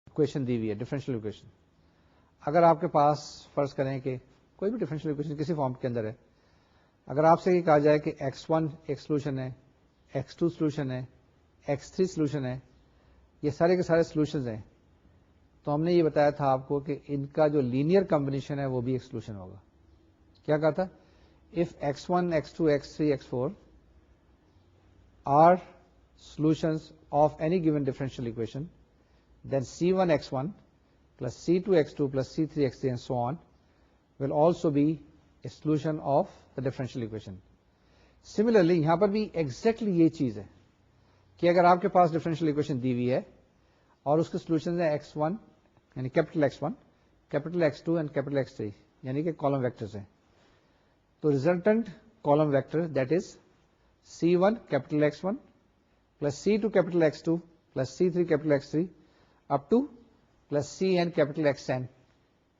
اکویشن دی ہوئی ہے, ڈفرینشیل اکویشن, اگر آپ کے پاس فرض کریں کہ کوئی بھی ڈفرینشیل اکویشن کسی فارم کے اندر ہے, اگر آپ سے یہ کہا جائے کہ x1 ایک سولوشن ہے, x2 سولوشن ہے, x3 سولوشن ہے, یہ سارے کے سارے سولوشنز ہیں, تو ہم نے یہ بتایا تھا آپ کو کہ ان کا جو لینئر کمبینیشن ہے وہ بھی ایک سولوشن ہوگا. کیا کہا تھا, if x1 x2 x3 x4 are solutions of any given differential equation, then c1 x1 plus c2 x2 plus c3 x3 and so on will also be a solution of the differential equation. Similarly یہاں پر بھی exactly یہ چیز ہے کہ اگر آپ کے پاس differential equation دی ہوئی ہے اور اس کے solutions ہیں x1 یعنی capital X1, capital X2 and capital X3 یعنی کہ column vectors ہیں, تو resultant column vector that is C1 capital X1 plus C2 capital X2 plus C3 capital X3 up to plus Cn capital Xn,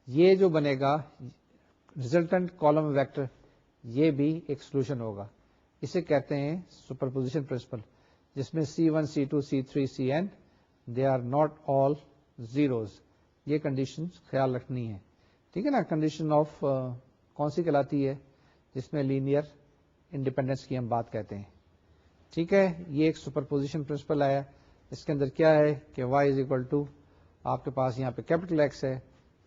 یہ جو بنے گا resultant column vector, یہ بھی ایک سولوشن ہوگا. اسے کہتے ہیں سپرپوزیشن پرنسپل, جس میں C1 C2 C3 Cn they are not all zeros. یہ کنڈیشن خیال رکھنی ہے, ٹھیک ہے نا. کنڈیشن آف کون سی کہلاتی ہے, جس میں لینئر انڈیپینڈنس کی ہم بات کہتے ہیں, ٹھیک ہے. یہ ایک سپرپوزیشن پرنسپل آیا, اس کے اندر کیا ہے کہ y از اکول ٹو آپ کے پاس یہاں پہ کیپٹل ایکس ہے,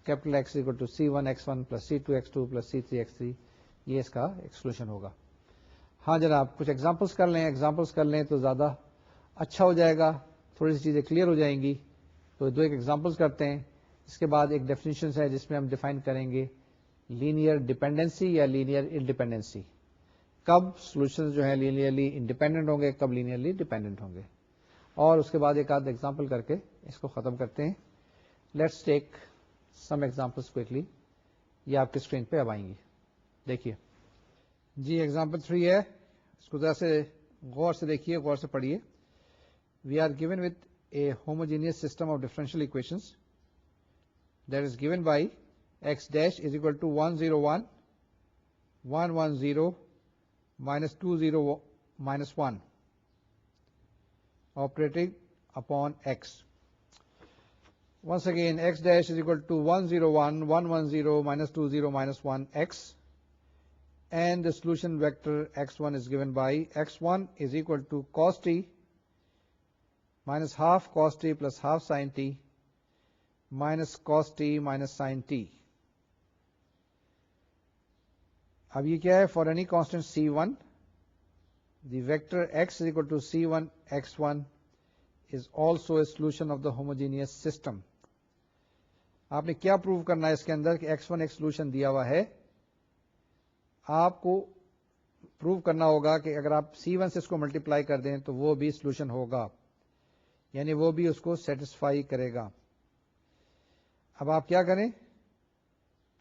capital X equal to C1 X1 plus C2 X2 plus C3 X3, یہ اس کا ایک سولوشن ہوگا. ہاں جناب, کچھ ایگزامپلس کر لیں تو زیادہ اچھا ہو جائے گا, تھوڑی سی چیزیں کلیئر ہو جائیں گی. تو دو ایک ایگزامپلس کرتے ہیں, اس کے بعد ایک ڈیفینیشن ہے جس میں ہم ڈیفائن کریں گے لینئر ڈیپینڈنسی یا لینئر انڈیپینڈنسی. کب سولوشن جو ہیں لینئرلی انڈیپینڈنٹ ہوں گے, کب لینئرلی ڈیپینڈنٹ ہوں گے, اور اس کے بعد ایک آدھ ایگزامپل کر کے اس کو ختم کرتے ہیں. Let's take some examples quickly, یہ آپ کی اسکرین پہ اب آئیں گی. دیکھیے جی, ایگزامپل 3 ہے, اس کو ذرا سے غور سے دیکھیے, غور سے پڑھیے. We are given with a homogeneous system of differential equations that is given by X dash is equal to 101 110 -20 -1 operating upon x. Once again, x dash is equal to 101 110 -20 -1 x, and the solution vector x1 is given by x1 is equal to cos t minus half cos t plus half sin t minus cos t minus sin t. اب یہ کیا ہے, for any constant c1 the vector x is equal to c1 x1 is also a solution of the homogeneous system. آپ نے کیا prove کرنا ہے اس کے اندر کہ x1 ایک سولوشن دیا ہوا ہے, آپ کو پروو کرنا ہوگا کہ اگر آپ c1 سے اس کو ملٹیپلائی کر دیں تو وہ بھی سولوشن ہوگا, یعنی وہ بھی اس کو سیٹسفائی کرے گا. اب آپ کیا کریں,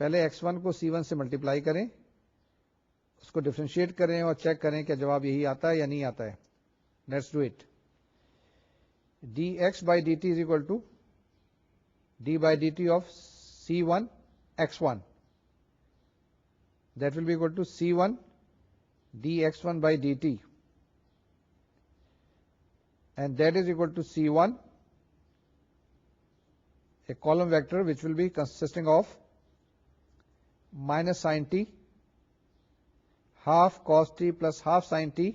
پہلے x1 کو c1 سے ملٹیپلائی کریں, اس کو ڈفرینشیٹ کریں اور چیک کریں کہ جواب یہی آتا ہے یا نہیں آتا ہے. Let's do it. dx by dt is equal to d by dt of c1 x1. That will be equal to c1 dx1 by dt, and that is equal to c1, a column vector which will be consisting of minus sin t, half cos t plus half sin t,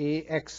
ax.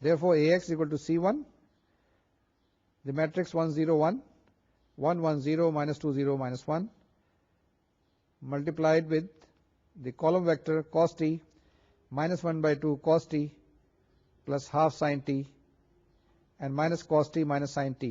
Therefore ax is equal to c1, the matrix 1 0 1 1 1 0 minus 2 0 minus 1 multiplied with the column vector cos t minus 1 by 2 cos t plus half sin t and minus cos t minus sin t.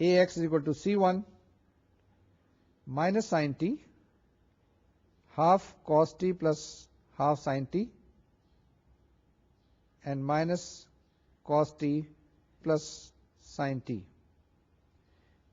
ax is equal to c1 minus sin t half cos t plus half sin t and minus cos t plus sin t.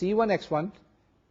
c1x1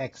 x.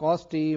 cos t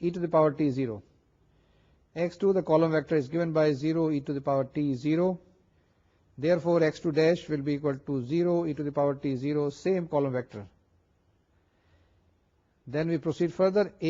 e to the power t 0. x2 the column vector is given by 0 e to the power t 0. Therefore x2 dash will be equal to 0 e to the power t 0, same column vector. Then we proceed further.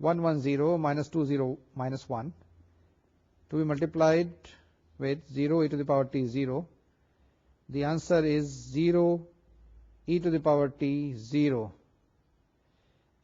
1 1 0 minus 2 0 minus 1 to be multiplied with 0 e to the power t 0. The answer is 0 e to the power t 0.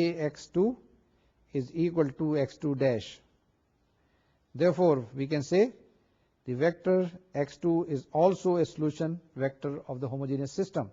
ax2 is equal to x2 dash. Therefore we can say the vector x2 is also a solution vector of the homogeneous system.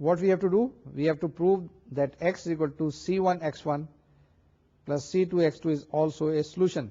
What we have to do? We have to prove that x is equal to c1 x1 plus c2 x2 is also a solution.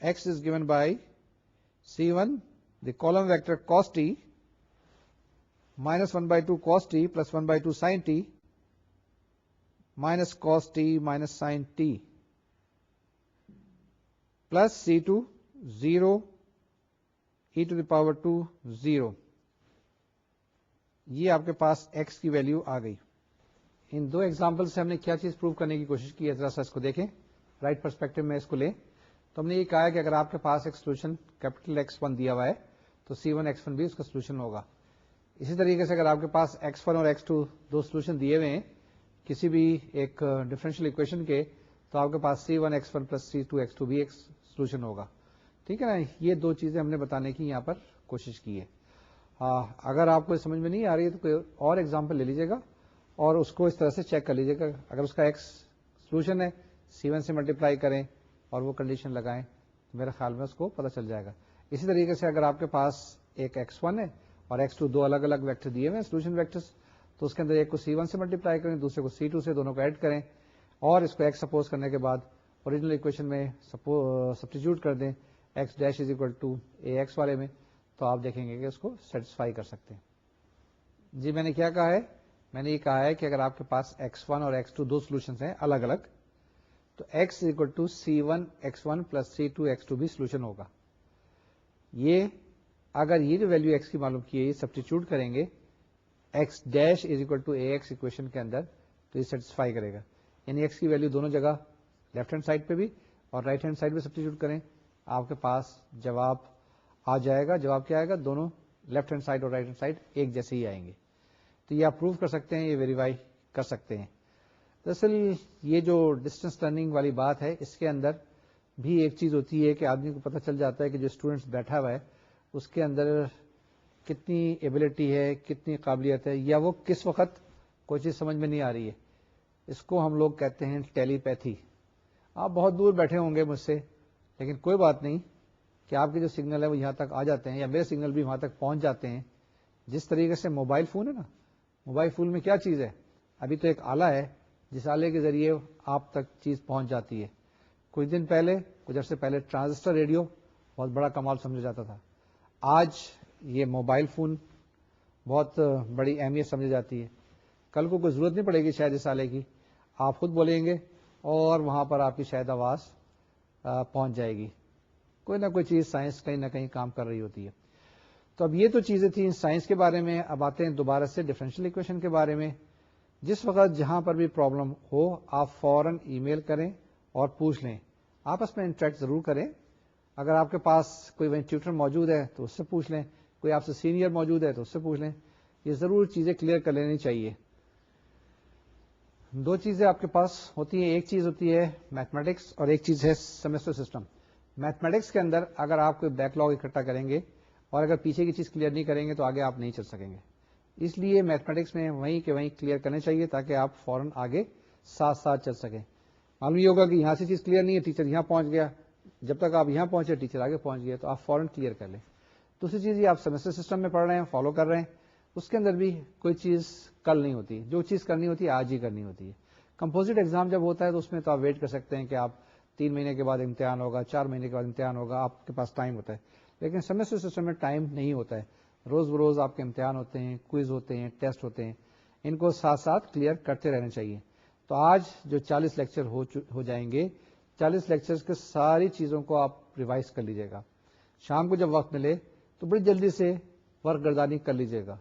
x is given by c1 the column vector cos t minus 1 by 2 cos t plus 1 by 2 sin t minus cos t minus sin t plus c2 0 e to the power 2 0. یہ آپ کے پاس x کی value آ گئی. ان دو example سے ہم نے کیا چیز پروو کرنے کی کوشش کی ہے, ذرا سا اس کو دیکھیں رائٹ پرسپیکٹو میں اس کو لیں. تو ہم نے یہ کہا ہے کہ اگر آپ کے پاس ایک سولوشن کیپٹل X1 دیا ہوا ہے تو C1 X1 بھی اس کا سولوشن ہوگا. اسی طریقے سے اگر آپ کے پاس X1 اور X2 دو سولوشن دیے ہوئے ہیں کسی بھی ایک ڈفرینشیل اکویشن کے, تو آپ کے پاس C1 X1 plus C2 X2 بھی ایک سولوشن ہوگا. ٹھیک ہے نا, یہ دو چیزیں ہم نے بتانے کی یہاں پر کوشش کی ہے. اگر آپ کو سمجھ میں نہیں آ رہی ہے تو کوئی اور ایگزامپل لے لیجیے گا اور اس کو اس طرح سے چیک کر لیجیے گا. اگر اس کا ایکس سولوشن ہے C1 سے ملٹیپلائی کریں اور وہ کنڈیشن لگائیں تو میرے خیال میں اس کو پتہ چل جائے گا. اسی طریقے سے اگر آپ کے پاس ایک X1 ہے اور X2 دو الگ الگ ویکٹر دیے ہوئے ہیں سولوشن ویکٹرس, تو اس کے اندر ایک کو C1 سے ملٹیپلائی کریں, دوسرے کو C2 سے, دونوں کو ایڈ کریں اور اس کو X سپوز کرنے کے بعد اوریجنل اکویشن میں سبسٹیٹیوٹ کر دیں X dash is equal to AX والے میں, تو آپ دیکھیں گے کہ اس کو سیٹسفائی کر سکتے ہیں. جی میں نے کیا کہا ہے, میں نے یہ کہا ہے کہ اگر آپ کے پاس X1 اور X2 دو سولوشنس ہیں الگ الگ, تو X is equal to C1 X1 plus C2 X2 بھی سولوشن ہوگا. یہ اگر یہ جو ویلو X کی معلوم کی ہے سبسٹیٹیوٹ کریں گے X dash is equal to AX equation کے اندر, تو یہ سیٹسفائی کرے گا. یعنی X کی ویلو دونوں جگہ لیفٹ ہینڈ سائڈ پہ بھی اور رائٹ ہینڈ سائڈ پہ سبسٹیٹیوٹ کریں, آپ کے پاس جواب آ جائے گا. جواب کیا آئے گا, دونوں لیفٹ ہینڈ سائڈ اور رائٹ ہینڈ سائڈ ایک جیسے ہی آئیں گے. تو یہ آپ پروو کر سکتے ہیں, یہ ویریفائی کر سکتے ہیں. دراصل یہ جو ڈسٹینس لرننگ والی بات ہے اس کے اندر بھی ایک چیز ہوتی ہے کہ آدمی کو پتہ چل جاتا ہے کہ جو اسٹوڈنٹس بیٹھا ہوا ہے اس کے اندر کتنی ایبلٹی ہے, کتنی قابلیت ہے, یا وہ کس وقت کوئی چیز سمجھ میں نہیں آ رہی ہے. اس کو ہم لوگ کہتے ہیں ٹیلی پیتھی. آپ بہت دور بیٹھے ہوں گے مجھ سے, لیکن کوئی بات نہیں کہ آپ کے جو سگنل ہے وہ یہاں تک آ جاتے ہیں یا میرے سگنل بھی وہاں تک پہنچ جاتے ہیں. جس طریقے سے موبائل فون ہے نا, موبائل فون میں کیا چیز ہے, ابھی تو ایک آلہ ہے جس آلے کے ذریعے آپ تک چیز پہنچ جاتی ہے. کچھ دن پہلے, کچھ عرصے پہلے ٹرانزسٹر ریڈیو بہت بڑا کمال سمجھا جاتا تھا. آج یہ موبائل فون بہت بڑی اہمیت سمجھی جاتی ہے. کل کو کوئی ضرورت نہیں پڑے گی شاید اس آلے کی, آپ خود بولیں گے اور وہاں پر آپ کی شاید آواز پہنچ جائے گی. کوئی نہ کوئی چیز سائنس کہیں نہ کہیں کام کر رہی ہوتی ہے. تو اب یہ تو چیزیں تھیں سائنس کے بارے میں. اب آتے ہیں دوبارہ سے ڈفرینشیل اکویشن کے بارے میں. جس وقت جہاں پر بھی پرابلم ہو آپ فوراً ای میل کریں اور پوچھ لیں. آپس میں انٹریکٹ ضرور کریں. اگر آپ کے پاس کوئی وہیں ٹیوٹر موجود ہے تو اس سے پوچھ لیں, کوئی آپ سے سینئر موجود ہے تو اس سے پوچھ لیں. یہ ضرور چیزیں کلیئر کر لینی چاہیے. دو چیزیں آپ کے پاس ہوتی ہیں, ایک چیز ہوتی ہے میتھمیٹکس اور ایک چیز ہے سیمسٹر سسٹم. میتھمیٹکس کے اندر اگر آپ کوئی بیک لاگ اکٹھا کریں گے اور اگر پیچھے کی چیز کلیئر نہیں کریں گے تو آگے آپ نہیں چل سکیں گے. اس لیے میتھمیٹکس میں وہیں کے وہیں کلیئر کرنے چاہیے تاکہ آپ فوراً آگے ساتھ ساتھ چل سکیں. معلوم یہ ہوگا کہ یہاں سے چیز کلیئر نہیں ہے, ٹیچر یہاں پہنچ گیا, جب تک آپ یہاں پہنچے ٹیچر آگے پہنچ گیا, تو آپ فوراً کلیئر کر لیں. دوسری چیز یہ آپ سیمسٹر سسٹم میں پڑھ رہے ہیں, فالو کر رہے ہیں, اس کے اندر بھی کوئی چیز کل نہیں ہوتی, جو چیز کرنی ہوتی ہے آج ہی کرنی ہوتی ہے. کمپوزٹ ایگزام جب ہوتا ہے تو اس میں تو آپ ویٹ کر سکتے ہیں کہ آپ 3 مہینے کے بعد امتحان ہوگا, 4 مہینے کے بعد امتحان ہوگا, آپ کے پاس ٹائم ہوتا ہے. لیکن سیمسٹر سسٹم میں ٹائم نہیں ہوتا ہے. روز بروز آپ کے امتحان ہوتے ہیں, کوئز ہوتے ہیں, ٹیسٹ ہوتے ہیں, ان کو ساتھ ساتھ کلیئر کرتے رہنا چاہیے. تو آج جو 40 لیکچر ہو جائیں گے, 40 لیکچرز کے ساری چیزوں کو آپ ریوائز کر لیجیے گا. شام کو جب وقت ملے تو بڑی جلدی سے ورک گردانی کر لیجیے گا,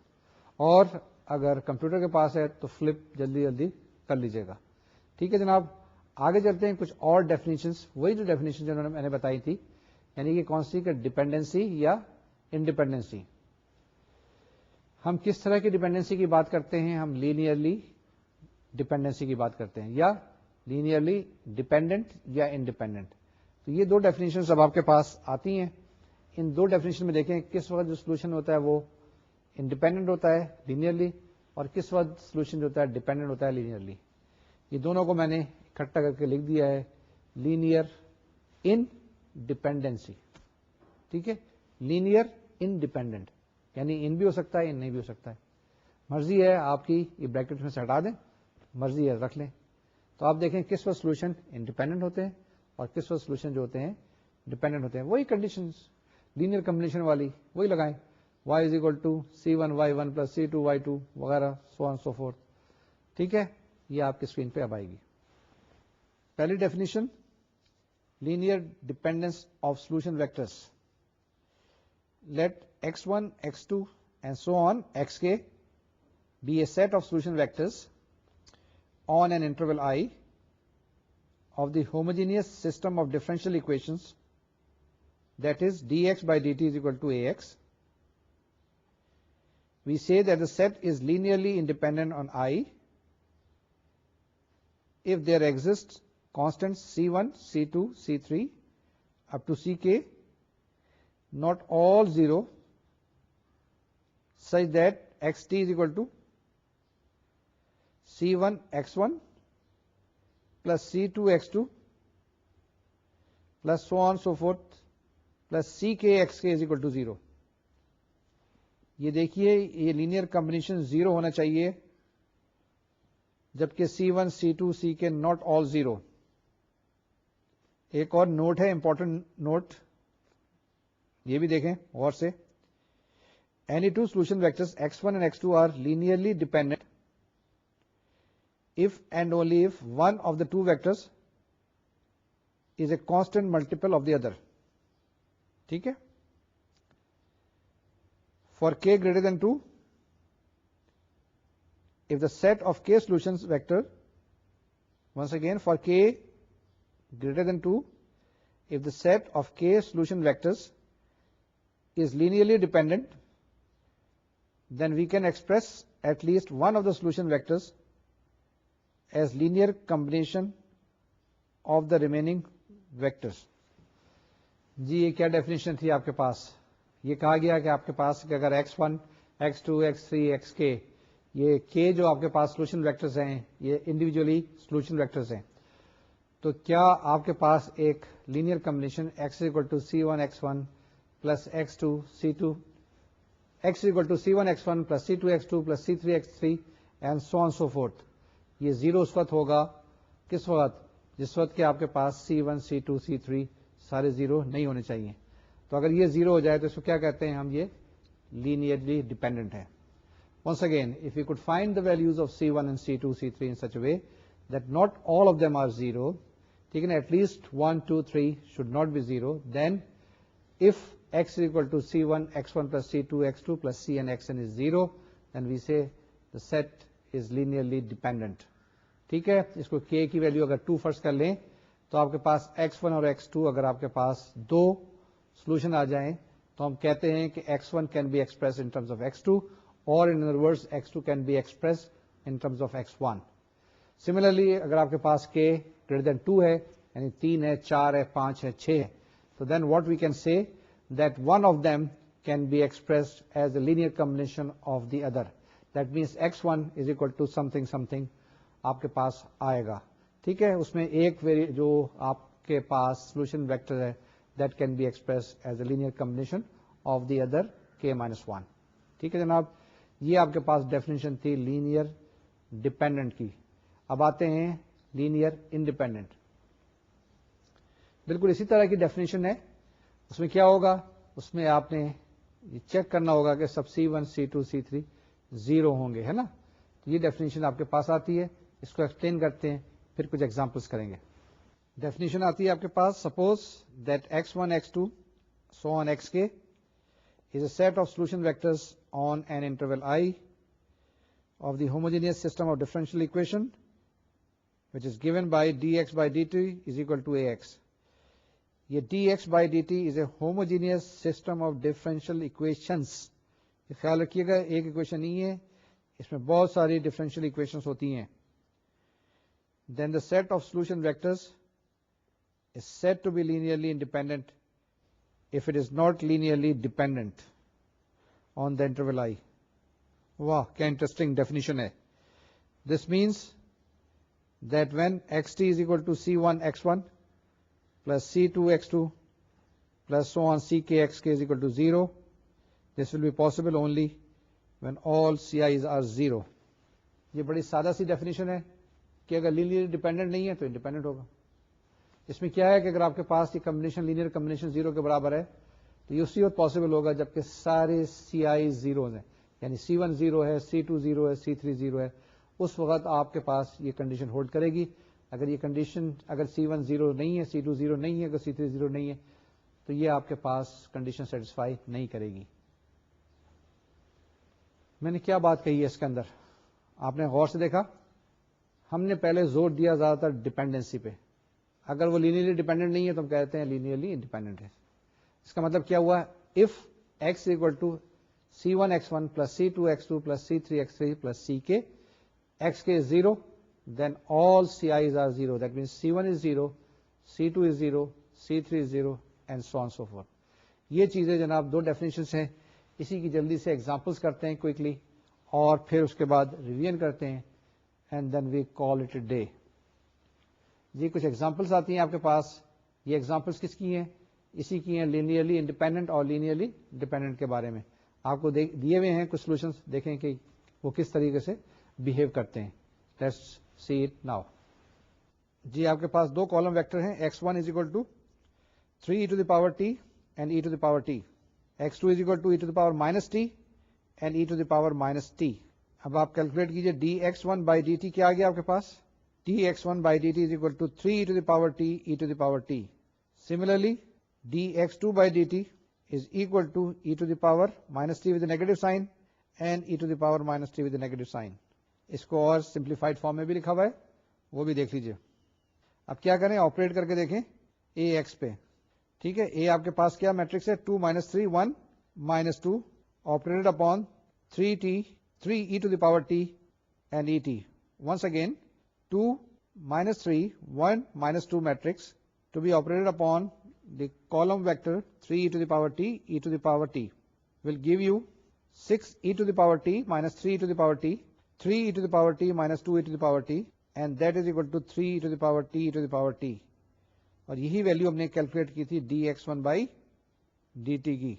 اور اگر کمپیوٹر کے پاس ہے تو فلپ جلدی جلدی کر لیجیے گا. ٹھیک ہے جناب, آگے چلتے ہیں. کچھ اور ڈیفینیشنس, وہی جو ڈیفینیشن جو میں نے بتائی تھی, یعنی کہ کون سی کہ ڈیپینڈنسی یا انڈیپینڈنسی. ہم کس طرح کی ڈیپینڈنسی کی بات کرتے ہیں؟ ہم لینئرلی ڈیپینڈنسی کی بات کرتے ہیں, یا لینئرلی ڈیپینڈنٹ یا انڈیپینڈنٹ. تو یہ دو ڈیفینیشنز اب آپ کے پاس آتی ہیں. ان دو ڈیفینیشن میں دیکھیں کس وقت جو سولوشن ہوتا ہے وہ انڈیپینڈنٹ ہوتا ہے لینئرلی, اور کس وقت سولوشن جو ہوتا ہے ڈیپینڈنٹ ہوتا ہے لینئرلی. یہ دونوں کو میں نے اکٹھا کر کے لکھ دیا ہے, لینئر ان ڈیپینڈنسی. ٹھیک ہے, لینئر انڈیپینڈنٹ, یعنی ان بھی ہو سکتا ہے, ان نہیں بھی ہو سکتا ہے. مرضی ہے آپ کی, یہ بریکٹ میں سے ہٹا دیں, مرضی ہے رکھ لیں. تو آپ دیکھیں کس وقت سولوشن انڈیپینڈنٹ ہوتے ہیں اور کس وقت سولوشن جو ہوتے ہیں ڈیپینڈنٹ ہوتے ہیں. وہی کنڈیشنز لینئر کمبینیشن والی وہی لگائیں, y is equal to C1y1 plus C2y2 وغیرہ سو آن سو فورتھ. ٹھیک ہے, یہ آپ کی اسکرین پہ اب آئے گی. پہلی definition, linear dependence of solution vectors. let x1, x2 and so on xk be a set of solution vectors on an interval I of the homogeneous system of differential equations, that is dx by dt is equal to ax. We say that the set is linearly independent on I if there exists constants c1, c2, c3 up to ck, not all 0, such that xt is equal to c1 x1 plus c2 x2 plus so on so forth plus ck xk is equal to 0. یہ دیکھیے یہ linear combination 0 ہونا چاہیے جبکہ c1 c2 ck not all 0. ایک اور note ہے important note, یہ بھی دیکھیں غور سے. Any two solution vectors x1 and x2 are linearly dependent if and only if one of the two vectors is a constant multiple of the other. ٹھیک ہے. For k greater than 2, if the set of k solutions vector, once again for k greater than 2, if the set of k solution vectors is linearly dependent, then we can express at least one of the solution vectors as linear combination of the remaining vectors. جی یہ کیا definition تھی آپ کے پاس؟ یہ کہا گیا کہ آپ کے پاس کہ اگر x1, x2, x3, xk یہ k جو آپ کے پاس سولوشن ویکٹرز ہیں یہ انڈیویجولی سولوشن ویکٹرز ہیں, تو کیا آپ کے پاس ایک linear combination x equal to c1 x1 plus x2 c2 x equal to c1 x1 plus c2 x2 plus c3 x3 and so on so forth, یہ zero اس وقت ہوگا کس وقت؟ جس وقت کہ آپ کے پاس c1 c2 c3 سارے زیرو نہیں ہونے چاہیے. تو اگر یہ زیرو ہو جائے تو اس کو کیا کہتے ہیں ہم؟ یہ لینئرلی ڈیپینڈنٹ ہے. Once again, if we could find the values of C1 and C2, C3 in such a way that not all of them are 0, taken at least 1, 2, 3 should not be 0, then if x is equal to C1, x1 plus C2, x2 plus C and xn is 0, then we say the set is linearly dependent. ٹھیک ہے, اس کو k کی value اگر 2 فرض کر لیں تو آپ کے پاس x1 اور x2 اگر آپ کے پاس دو سولوشن آ جائیں تو ہم کہتے ہیں کہ x1 can be expressed in terms of x2 or in other words x2 can be expressed in terms of x1. Similarly اگر آپ کے پاس k greater than 2 ہے یعنی 3 ہے 4 ہے 5 ہے 6 ہے تو then what we can say that one of them can be expressed as a linear combination of the other. That means x1 is equal to something something آپ کے پاس آئے گا. ٹھیک ہے, اس میں ایک جو آپ کے پاس سولوشن ویکٹر ہے that can be express as a linear combination of the other k-1. ٹھیک ہے جناب, یہ آپ کے پاس ڈیفینیشن تھی لینئر ڈیپینڈنٹ کی. اب آتے ہیں لینئر انڈیپینڈنٹ. بالکل اسی طرح کی ڈیفینیشن ہے. اس میں کیا ہوگا؟ اس میں آپ نے یہ چیک کرنا ہوگا کہ سب C1, C2, C3 0 ہوں گے, ہے نا. یہ ڈیفینیشن آپ کے پاس آتی ہے, اس کو ایکسپلین کرتے ہیں پھر کچھ ایگزامپلس کریں گے. ڈیفینیشن آتی ہے آپ کے پاس, suppose that x1 x2 so on xk is a set of solution vectors on an interval I of the homogeneous system of differential equation which is given by dx by dt is equal to ax. یہ dx by dt is a homogeneous system of differential equations. یہ خیال رکھیے گا ایک equation نہیں ہے, اس میں بہت ساری ڈفرینشیل ایکویشنز ہوتی ہیں. Then the set of solution vectors is said to be linearly independent if it is not linearly dependent on the interval I. واہ کیا انٹرسٹنگ ڈیفینیشن ہے. This means that when xt is equal to c1 x1 plus c2 x2 plus so on ck xk is equal to 0, this will be possible only when all ci's are 0. یہ بڑی سادہ سی definition ہے کہ اگر linear dependent نہیں ہے تو independent ہوگا. اس میں کیا ہے کہ اگر آپ کے پاس یہ کمبینیشن لینئر کمبینیشن 0 کے برابر ہے تو یہ اسی وقت پاسبل ہوگا جبکہ سارے سی آئی زیروز ہیں, یعنی C1 0 ہے, C2 0 ہے, C3 0 ہے. اس وقت آپ کے پاس یہ کنڈیشن ہولڈ کرے گی. اگر یہ کنڈیشن اگر C1 0 نہیں ہے, C2 0 نہیں ہے, اگر C3 0 نہیں ہے تو یہ آپ کے پاس کنڈیشن سیٹسفائی نہیں کرے گی. میں نے کیا بات کہی ہے اس کے اندر؟ آپ نے غور سے دیکھا، ہم نے پہلے زور دیا زیادہ تر ڈیپینڈنسی پہ. اگر وہ لینئرلی ڈیپینڈنٹ نہیں ہے تو ہم کہتے ہیں لینئرلی انڈیپینڈنٹ ہے. اس کا مطلب کیا ہوا؟ If X equal to C1x1 plus C2x2 plus C3x3 plus Ck, xk is 0, then all Ci's are 0. That means C1 is 0, C2 is 0, C3 is 0, and so on and so forth. یہ چیزیں جناب دو definitions ہیں. اسی کی جلدی سے examples کرتے ہیں کوئکلی، اور پھر اس کے بعد ریویژن کرتے ہیں، and then we call it a day. یہ کچھ ایگزامپلس آتی ہیں آپ کے پاس. یہ ایگزامپلس کس کی ہیں؟ اسی کی ہیں لینئرلی انڈیپینڈنٹ اور لینئرلی ڈیپینڈنٹ کے بارے میں. آپ کو دیے ہوئے ہیں کچھ سولوشنس، دیکھیں کہ وہ کس طریقے سے بہیو کرتے ہیں. Let's see it now. جی آپ کے پاس دو کالم ویکٹر ہیں. x1 is equal to 3 to the power t and e to the power t. x2 is equal to e to the power minus t and e to the power minus t. اب آپ calculate کیجئے dx1 by dt کیا آ گیا آپ کے پاس؟ dx1 by dt is equal to 3 e to the power t e to the power t. Similarly, dx2 by dt is equal to e to the power minus t with a negative sign and e to the power minus t with a negative sign. اس کو اور simplified form میں بھی لکھا ہوا ہے، وہ بھی دیکھ لیجئے. اب کیا کریں؟ آپریٹ کر کے دیکھیں اے ایکس پہ. ٹھیک ہے، اے آپ کے پاس کیا میٹرکس ہے؟ 2 minus 3 1 minus 2 operated upon 3 e to the power t and et. Once again 2 minus 3 1 minus 2 matrix to be operated upon the column vector 3 e to the power t e to the power t will give you 6 e to the power t minus 3 e to the power t, 3 e to the power t minus 2 e to the power t, and that is equal to 3 e to the power t e to the power t. اور یہی value ہم نے calculate کی تھی dx1 by dt کی.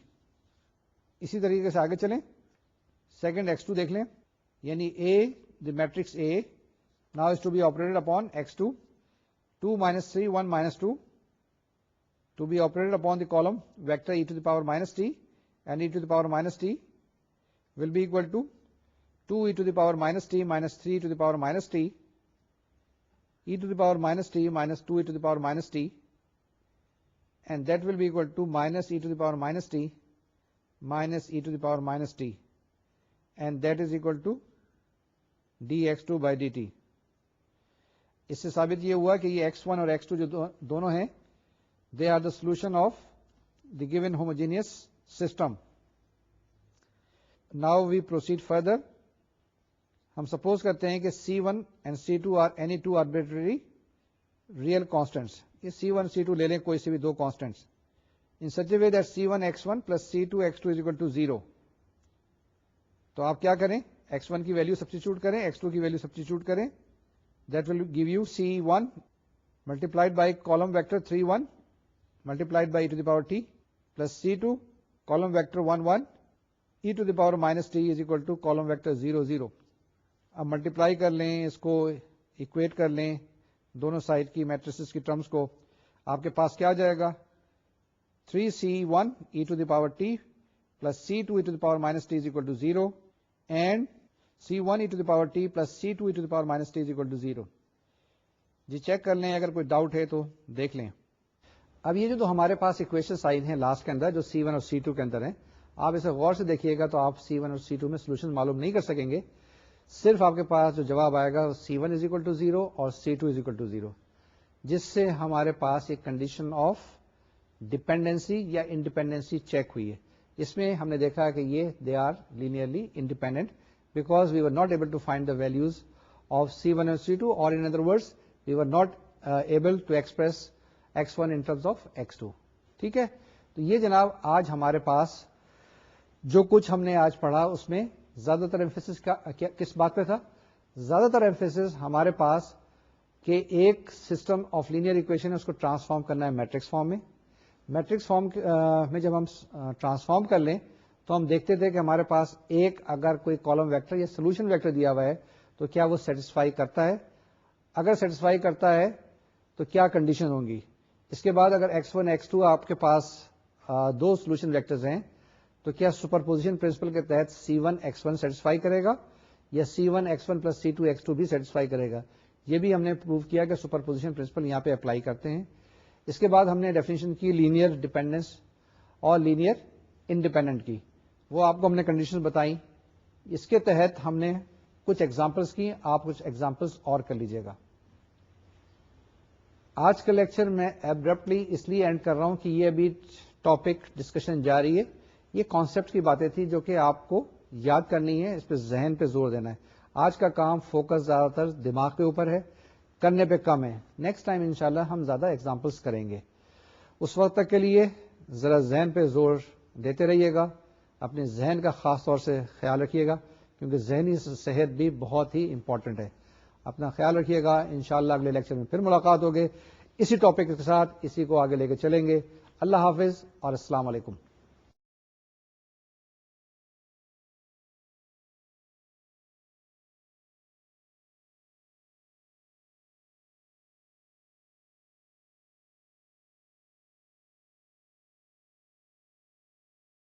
اسی طریقے سے آگے چلیں. سیکنڈ x2 دیکھ لیں، یعنی a the matrix A now is to be operated upon x2 2 minus 3 1 minus 2 to be operated upon the column vector e to the power minus t and e to the power minus t will be equal to 2 e to the power minus t minus 3 e to the power minus t, e to the power minus t minus 2 e to the power minus t, and that will be equal to minus e to the power minus t minus e to the power minus t, and that is equal to dx2 by dt. اس سے ثابت یہ ہوا کہ یہ x1 اور x2 جو دونوں ہیں they are the solution of the given homogeneous system. Now we proceed further. ہم سپوز کرتے ہیں کہ C1 and C2 are any two arbitrary real constants. یہ C1 C2 لے لیں کوئی سے بھی دو constants in such a way that C1 x1 plus C2 x2 is equal to 0. تو آپ کیا کریں؟ x1 کی ویلیو سبسٹیچیوٹ کریں، x2 کی ویلیو سبسٹیچیوٹ کریں. That will give you C1 multiplied by column vector 3 1 multiplied by e to the power t plus C2 column vector 1 1 e to the power minus t is equal to column vector 0 0. اب multiply کر لیں، اس کو equate کر لیں دونوں side کی matrices کی terms کو. آپ کے پاس کیا جائے گا؟ 3c1 e to the power t plus c2 e to the power minus t is equal to 0 and c1 e to the power t plus c2 e to the power minus t is equal to 0. جی check کر لیں، اگر کوئی doubt ہے تو دیکھ لیں. اب یہ جو ہمارے پاس ایکویشن آئی ہیں لاسٹ کے اندر جو C1 اور C2 کے اندر ہیں، آپ اسے غور سے دیکھیے گا تو آپ C1 اور C2 میں سولوشن معلوم نہیں کر سکیں گے. صرف آپ کے پاس جو جواب آئے گا C1 is equal to 0 اور C2 is equal to 0، جس سے ہمارے پاس ایک کنڈیشن آف ڈیپینڈنسی یا انڈیپینڈنسی چیک ہوئی ہے. اس میں ہم نے دیکھا کہ یہ they are linearly independent because we were not able to find the values of C1 اور C2 اور in other words we were not able to express x1 in terms of x2. ٹھیک ہے، تو یہ جناب آج ہمارے پاس جو کچھ ہم نے آج پڑھا اس میں زیادہ تر ایمفیسس کس بات پہ تھا؟ زیادہ تر ایمفیسس ہمارے پاس کہ ایک سسٹم آف لینئر اکویشن ہے اس کو ٹرانسفارم کرنا ہے میٹرکس فارم میں. میٹرکس فارم میں جب ہم ٹرانسفارم کر لیں تو ہم دیکھتے تھے کہ ہمارے پاس ایک اگر کوئی کالم ویکٹر یا سولوشن ویکٹر دیا ہوا ہے تو کیا وہ سیٹسفائی کرتا ہے. اگر سیٹسفائی کرتا ہے تو کیا کنڈیشن ہوں گی. اس کے بعد اگر x1 x2 آپ کے پاس دو سولوشن ویکٹرز ہیں تو کیا سپرپوزیشن پرنسپل کے تحت C1 x1 سیٹسفائی کرے گا یا C1 x1 plus C2 x2 بھی سیٹسفائی کرے گا. یہ بھی ہم نے پروو کیا کہ سپرپوزیشن پرنسپل یہاں پہ اپلائی کرتے ہیں. اس کے بعد ہم نے ڈیفینیشن کی لینئر ڈیپینڈنس اور لینئر انڈیپینڈنٹ کی، وہ آپ کو ہم نے کنڈیشن بتائیں. اس کے تحت ہم نے کچھ ایگزامپلس کی، آپ کچھ ایگزامپلس اور کر لیجیے گا. آج کا لیکچر میں ایبرپٹلی اس لیے اینڈ کر رہا ہوں کہ یہ ابھی ٹاپک ڈسکشن جاری ہے. یہ کانسیپٹ کی باتیں تھی جو کہ آپ کو یاد کرنی ہے، اس پہ ذہن پہ زور دینا ہے. آج کا کام فوکس زیادہ تر دماغ کے اوپر ہے، کرنے پہ کم ہے. نیکسٹ ٹائم انشاءاللہ ہم زیادہ ایگزامپلس کریں گے. اس وقت تک کے لیے ذرا ذہن پہ زور دیتے رہیے گا، اپنے ذہن کا خاص طور سے خیال رکھیے گا کیونکہ ذہنی صحت بھی بہت ہی امپورٹنٹ ہے. اپنا خیال رکھیے گا. انشاءاللہ اگلے لیکچر میں پھر ملاقات ہوگی اسی ٹاپک کے ساتھ، اسی کو آگے لے کے چلیں گے. اللہ حافظ اور السلام علیکم.